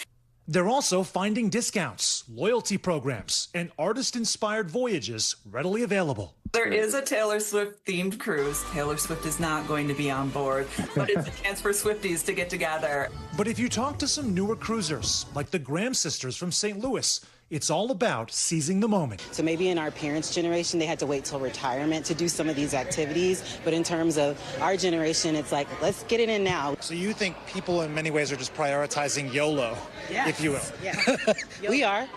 They're also finding discounts, loyalty programs, and artist-inspired voyages readily available. There is a Taylor Swift themed cruise. Taylor Swift is not going to be on board, but it's a chance for Swifties to get together. But if you talk to some newer cruisers, like the Graham sisters from St. Louis, it's all about seizing the moment. So maybe in our parents' generation, they had to wait till retirement to do some of these activities. But in terms of our generation, it's like, let's get it in now. So you think people in many ways are just prioritizing YOLO, if you will? Yeah, we are.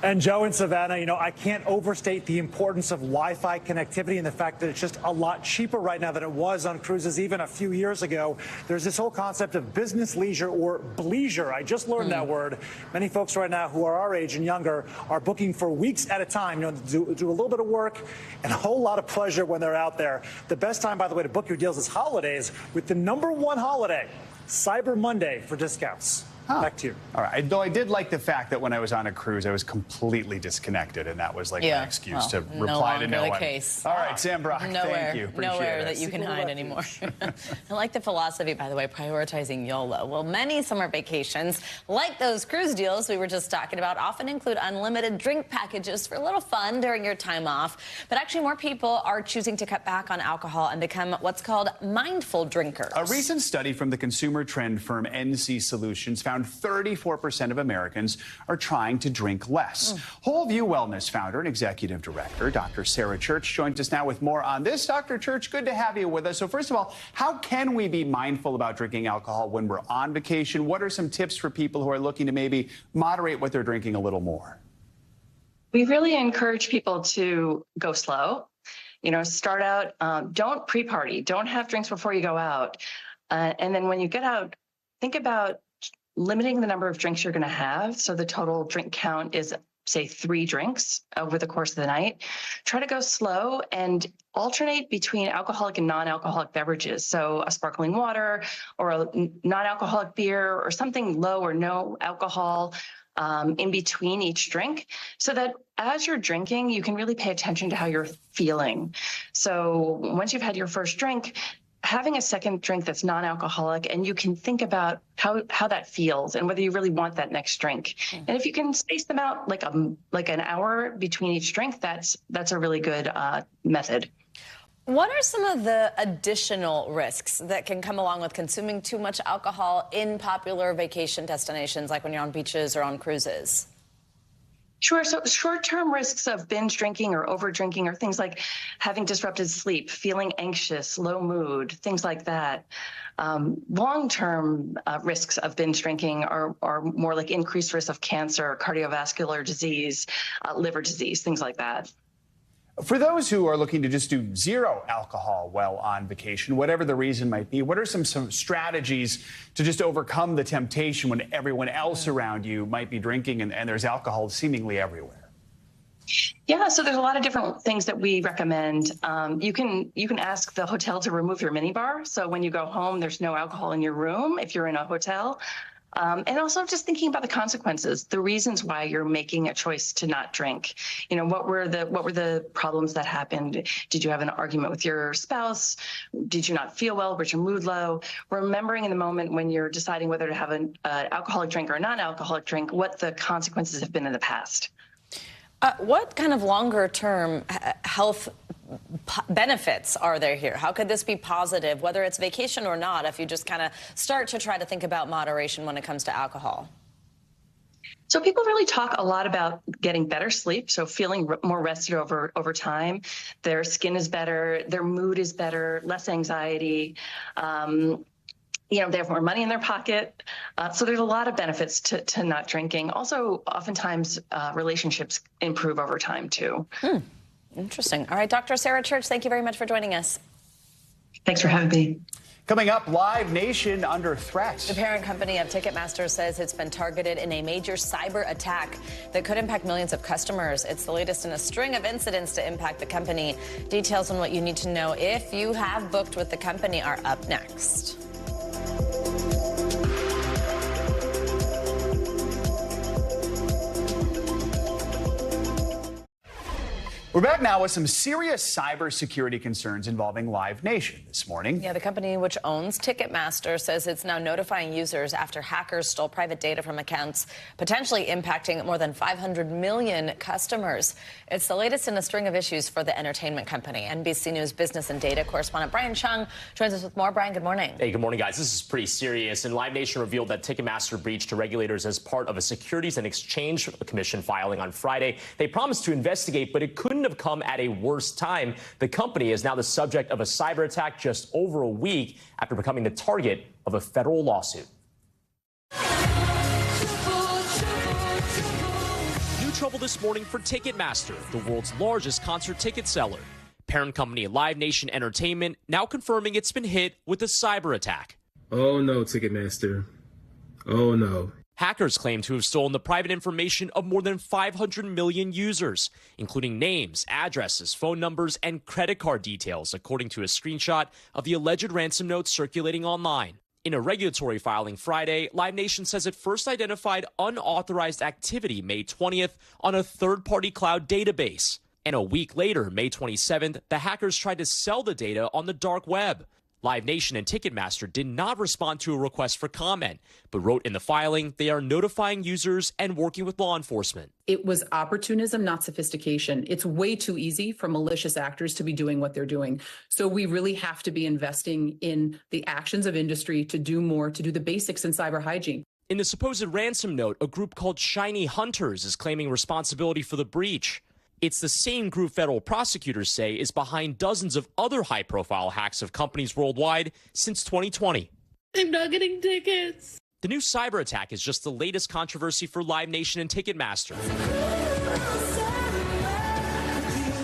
And Joe and Savannah, I can't overstate the importance of Wi-Fi connectivity and the fact that it's just a lot cheaper right now than it was on cruises even a few years ago. There's this whole concept of business leisure or bleisure. I just learned that word. Many folks right now who are our age and younger are booking for weeks at a time, to do a little bit of work and a whole lot of pleasure when they're out there. The best time, by the way, to book your deals is holidays with the #1 holiday, Cyber Monday, for discounts. Back to you. All right. Though I did like the fact that when I was on a cruise, I was completely disconnected, and that was like my excuse to reply to no one. The case. All right, Sam Brock, thank you. Appreciate nowhere it. that you can hide anymore. I like the philosophy, by the way, prioritizing YOLO. Well, many summer vacations, like those cruise deals we were just talking about, often include unlimited drink packages for a little fun during your time off. But actually, more people are choosing to cut back on alcohol and become what's called mindful drinkers. A recent study from the consumer trend firm NC Solutions found 34% of Americans are trying to drink less. Whole View Wellness founder and executive director, Dr. Sarah Church, joins us now with more on this. Dr. Church, good to have you with us. So first of all, how can we be mindful about drinking alcohol when we're on vacation? What are some tips for people who are looking to maybe moderate what they're drinking a little more? We really encourage people to go slow. Start out, don't pre-party, don't have drinks before you go out. And then when you get out, think about limiting the number of drinks you're going to have. So the total drink count is, say, 3 drinks over the course of the night. Try to go slow and alternate between alcoholic and non-alcoholic beverages. So a sparkling water or a non-alcoholic beer or something low or no alcohol in between each drink, so that as you're drinking, you can really pay attention to how you're feeling. So once you've had your first drink, having a second drink that's non-alcoholic, and you can think about how that feels and whether you really want that next drink. And if you can space them out like an hour between each drink, that's a really good method. What are some of the additional risks that can come along with consuming too much alcohol in popular vacation destinations, like when you're on beaches or on cruises? Sure. So short-term risks of binge drinking or over drinking are things like having disrupted sleep, feeling anxious, low mood, things like that. Long-term risks of binge drinking are more like increased risk of cancer, cardiovascular disease, liver disease, things like that. For those who are looking to just do zero alcohol while on vacation, whatever the reason might be, what are some strategies to just overcome the temptation when everyone else around you might be drinking and there's alcohol seemingly everywhere? Yeah, so there's a lot of different things that we recommend. You can ask the hotel to remove your minibar. So when you go home, there's no alcohol in your room if you're in a hotel. And also just thinking about the consequences, the reasons why you're making a choice to not drink. You know, what were the problems that happened? Did you have an argument with your spouse? Did you not feel well? Was your mood low? Remembering in the moment when you're deciding whether to have an alcoholic drink or a non-alcoholic drink, what the consequences have been in the past. What kind of longer-term health benefits are there here? How could this be positive, whether it's vacation or not, if you just kind of start to try to think about moderation when it comes to alcohol? So people really talk a lot about getting better sleep, so feeling more rested over time. Their skin is better, their mood is better, less anxiety. You know, they have more money in their pocket. So there's a lot of benefits to not drinking. Also, oftentimes, relationships improve over time, too. Interesting. All right, Dr. Sarah Church, thank you very much for joining us. Thanks for having me. Coming up, Live Nation under threat. The parent company of Ticketmaster says it's been targeted in a major cyber attack that could impact millions of customers. It's the latest in a string of incidents to impact the company. Details on what you need to know if you have booked with the company are up next. We're back now with some serious cybersecurity concerns involving Live Nation this morning. Yeah, the company which owns Ticketmaster says it's now notifying users after hackers stole private data from accounts, potentially impacting more than 500 million customers. It's the latest in a string of issues for the entertainment company. NBC News business and data correspondent Brian Chung joins us with more. Brian, good morning. Hey, good morning, guys. This is pretty serious. And Live Nation revealed that Ticketmaster breached to regulators as part of a Securities and Exchange Commission filing on Friday. They promised to investigate, but it couldn't have come at a worse time. The company is now the subject of a cyber attack just over a week after becoming the target of a federal lawsuit. New trouble this morning for Ticketmaster, the world's largest concert ticket seller. Parent company Live Nation Entertainment now confirming it's been hit with a cyber attack. Oh no, Ticketmaster. Oh no. Hackers claim to have stolen the private information of more than 500 million users, including names, addresses, phone numbers, and credit card details, according to a screenshot of the alleged ransom note circulating online. In a regulatory filing Friday, Live Nation says it first identified unauthorized activity May 20th on a third-party cloud database. And a week later, May 27th, the hackers tried to sell the data on the dark web. Live Nation and Ticketmaster did not respond to a request for comment, but wrote in the filing they are notifying users and working with law enforcement. It was opportunism, not sophistication. It's way too easy for malicious actors to be doing what they're doing. So we really have to be investing in the actions of industry to do more, to do the basics in cyber hygiene. In the supposed ransom note, a group called Shiny Hunters is claiming responsibility for the breach. It's the same group federal prosecutors say is behind dozens of other high-profile hacks of companies worldwide since 2020. I'm not getting tickets. The new cyber attack is just the latest controversy for Live Nation and Ticketmaster.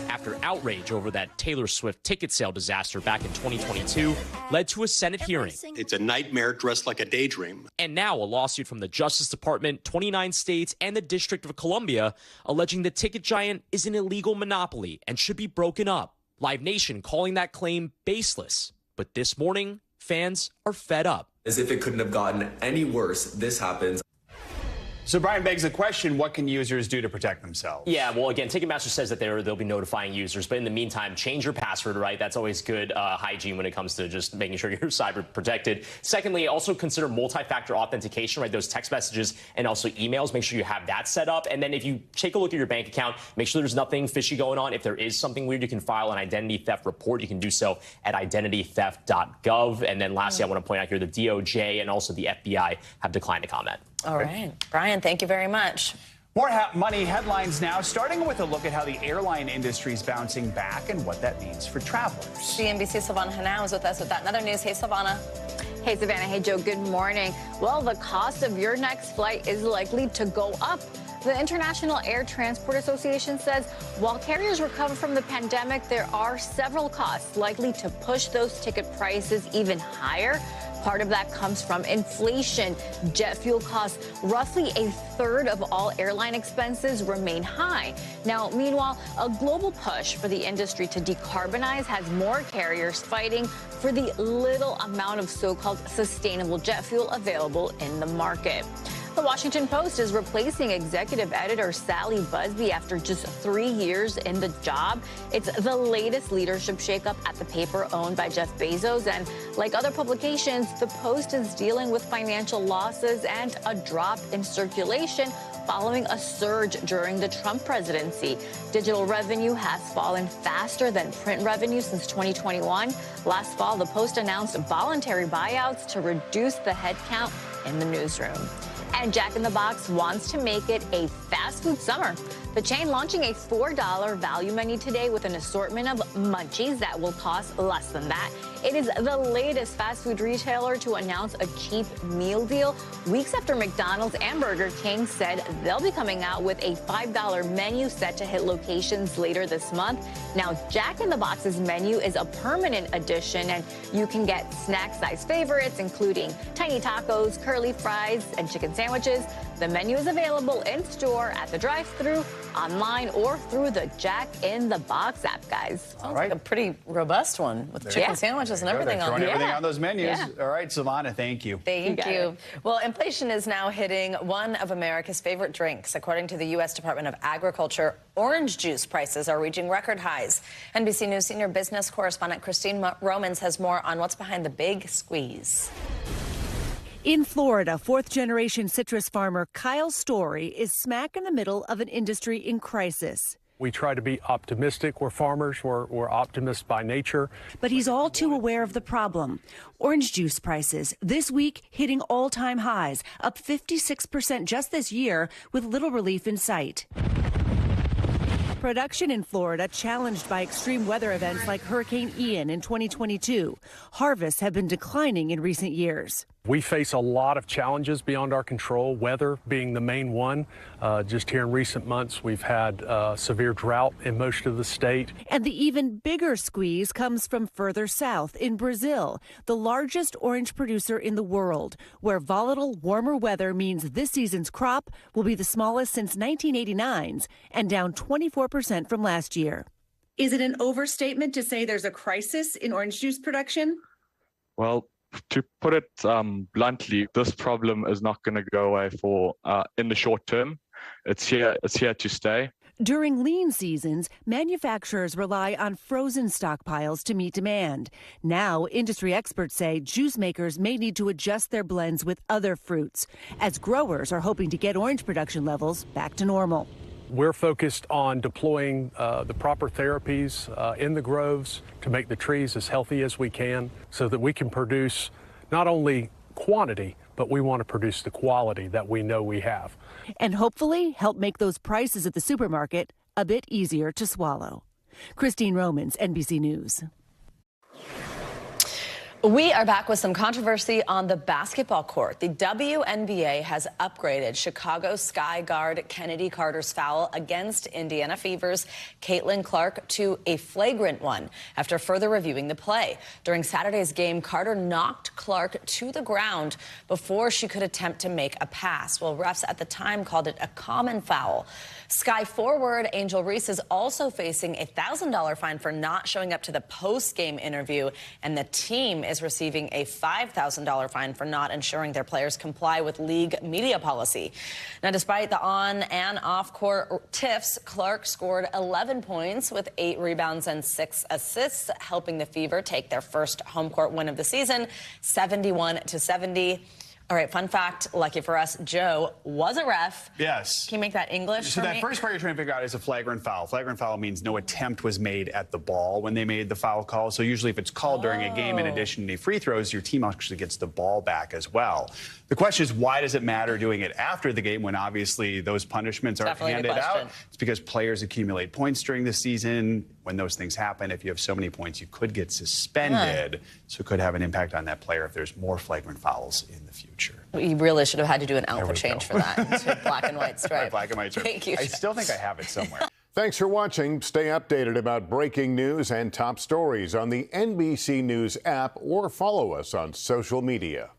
After outrage over that Taylor Swift ticket sale disaster back in 2022 led to a Senate hearing. It's a nightmare dressed like a daydream. And now a lawsuit from the Justice Department, 29 states, and the District of Columbia alleging the ticket giant is an illegal monopoly and should be broken up. Live Nation calling that claim baseless. But this morning, fans are fed up. As if it couldn't have gotten any worse, this happens. So, Brian, begs the question, what can users do to protect themselves? Yeah, well, again, Ticketmaster says that they'll be notifying users. But in the meantime, change your password, right? That's always good hygiene when it comes to just making sure you're cyber protected. Secondly, also consider multi-factor authentication, right? Those text messages and also emails. Make sure you have that set up. And then if you take a look at your bank account, make sure there's nothing fishy going on. If there is something weird, you can file an identity theft report. You can do so at identitytheft.gov. And then lastly, I want to point out here, the DOJ and also the FBI have declined to comment. All right. Brian, thank you very much. More money headlines now, starting with a look at how the airline industry is bouncing back and what that means for travelers. CNBC's Silvana Hanau is with us with that and other news. Hey, Silvana. Hey, Savannah. Hey, Joe. Good morning. Well, the cost of your next flight is likely to go up. The International Air Transport Association says while carriers recover from the pandemic, there are several costs likely to push those ticket prices even higher. Part of that comes from inflation. Jet fuel costs, roughly a third of all airline expenses, remain high. Now, meanwhile, a global push for the industry to decarbonize has more carriers fighting for the little amount of so-called sustainable jet fuel available in the market. The Washington Post is replacing executive editor Sally Busby after just 3 years in the job. It's the latest leadership shakeup at the paper owned by Jeff Bezos. And like other publications, the Post is dealing with financial losses and a drop in circulation following a surge during the Trump presidency. Digital revenue has fallen faster than print revenue since 2021. Last fall, the Post announced voluntary buyouts to reduce the headcount in the newsroom. And Jack in the Box wants to make it a fast food summer. The chain launching a $4 value menu today with an assortment of munchies that will cost less than that. It is the latest fast food retailer to announce a cheap meal deal weeks after McDonald's and Burger King said they'll be coming out with a $5 menu set to hit locations later this month. Now, Jack in the Box's menu is a permanent addition, and you can get snack-size favorites, including tiny tacos, curly fries, and chicken sandwiches. The menu is available in-store, at the drive-thru, online, or through the Jack in the Box app, guys. Sounds like a pretty robust one with chicken sandwiches and everything on there. Everything on those menus. All right, Silvana, thank you. Thank you. Well, inflation is now hitting one of America's favorite drinks. According to the U.S. Department of Agriculture, orange juice prices are reaching record highs. NBC News senior business correspondent Christine Romans has more on what's behind the big squeeze. In Florida, fourth-generation citrus farmer Kyle Story is smack in the middle of an industry in crisis. We try to be optimistic. We're farmers. We're optimists by nature. But he's all too aware of the problem. Orange juice prices this week hitting all-time highs, up 56% just this year, with little relief in sight. Production in Florida challenged by extreme weather events like Hurricane Ian in 2022. Harvests have been declining in recent years. We face a lot of challenges beyond our control, weather being the main one. Just here in recent months, we've had severe drought in most of the state. And the even bigger squeeze comes from further south in Brazil, the largest orange producer in the world, where volatile, warmer weather means this season's crop will be the smallest since 1989's and down 24% from last year. Is it an overstatement to say there's a crisis in orange juice production? Well, to put it bluntly, this problem is not going to go away in the short term. It's here to stay. During lean seasons, manufacturers rely on frozen stockpiles to meet demand. Now, industry experts say juice makers may need to adjust their blends with other fruits, as growers are hoping to get orange production levels back to normal. We're focused on deploying the proper therapies in the groves to make the trees as healthy as we can so that we can produce not only quantity, but we want to produce the quality that we know we have. And hopefully help make those prices at the supermarket a bit easier to swallow. Christine Romans, NBC News. We are back with some controversy on the basketball court. The WNBA has upgraded Chicago Sky guard Kennedy Carter's foul against Indiana Fever's Caitlin Clark to a flagrant one after further reviewing the play. During Saturday's game, Carter knocked Clark to the ground before she could attempt to make a pass. Well, refs at the time called it a common foul. Sky forward Angel Reese is also facing a $1,000 fine for not showing up to the post-game interview, and the team is receiving a $5,000 fine for not ensuring their players comply with league media policy. Now, despite the on and off court tiffs, Clark scored 11 points with 8 rebounds and 6 assists, helping the Fever take their first home court win of the season, 71-70. All right, fun fact, lucky for us, Joe was a ref. Yes. Can you make that English So for that me? first part you're trying to figure out is a flagrant foul. Flagrant foul means no attempt was made at the ball when they made the foul call. So usually if it's called during a game, in addition to free throws, your team actually gets the ball back as well. The question is, why does it matter doing it after the game when obviously those punishments aren't handed out? It's because players accumulate points during the season. When those things happen, if you have so many points, you could get suspended. So it could have an impact on that player if there's more flagrant fouls in the future. We really should have had to do an alpha change for that. To black and white stripe. Black and white stripe. Thank you. I still think I have it somewhere. Thanks for watching. Stay updated about breaking news and top stories on the NBC News app or follow us on social media.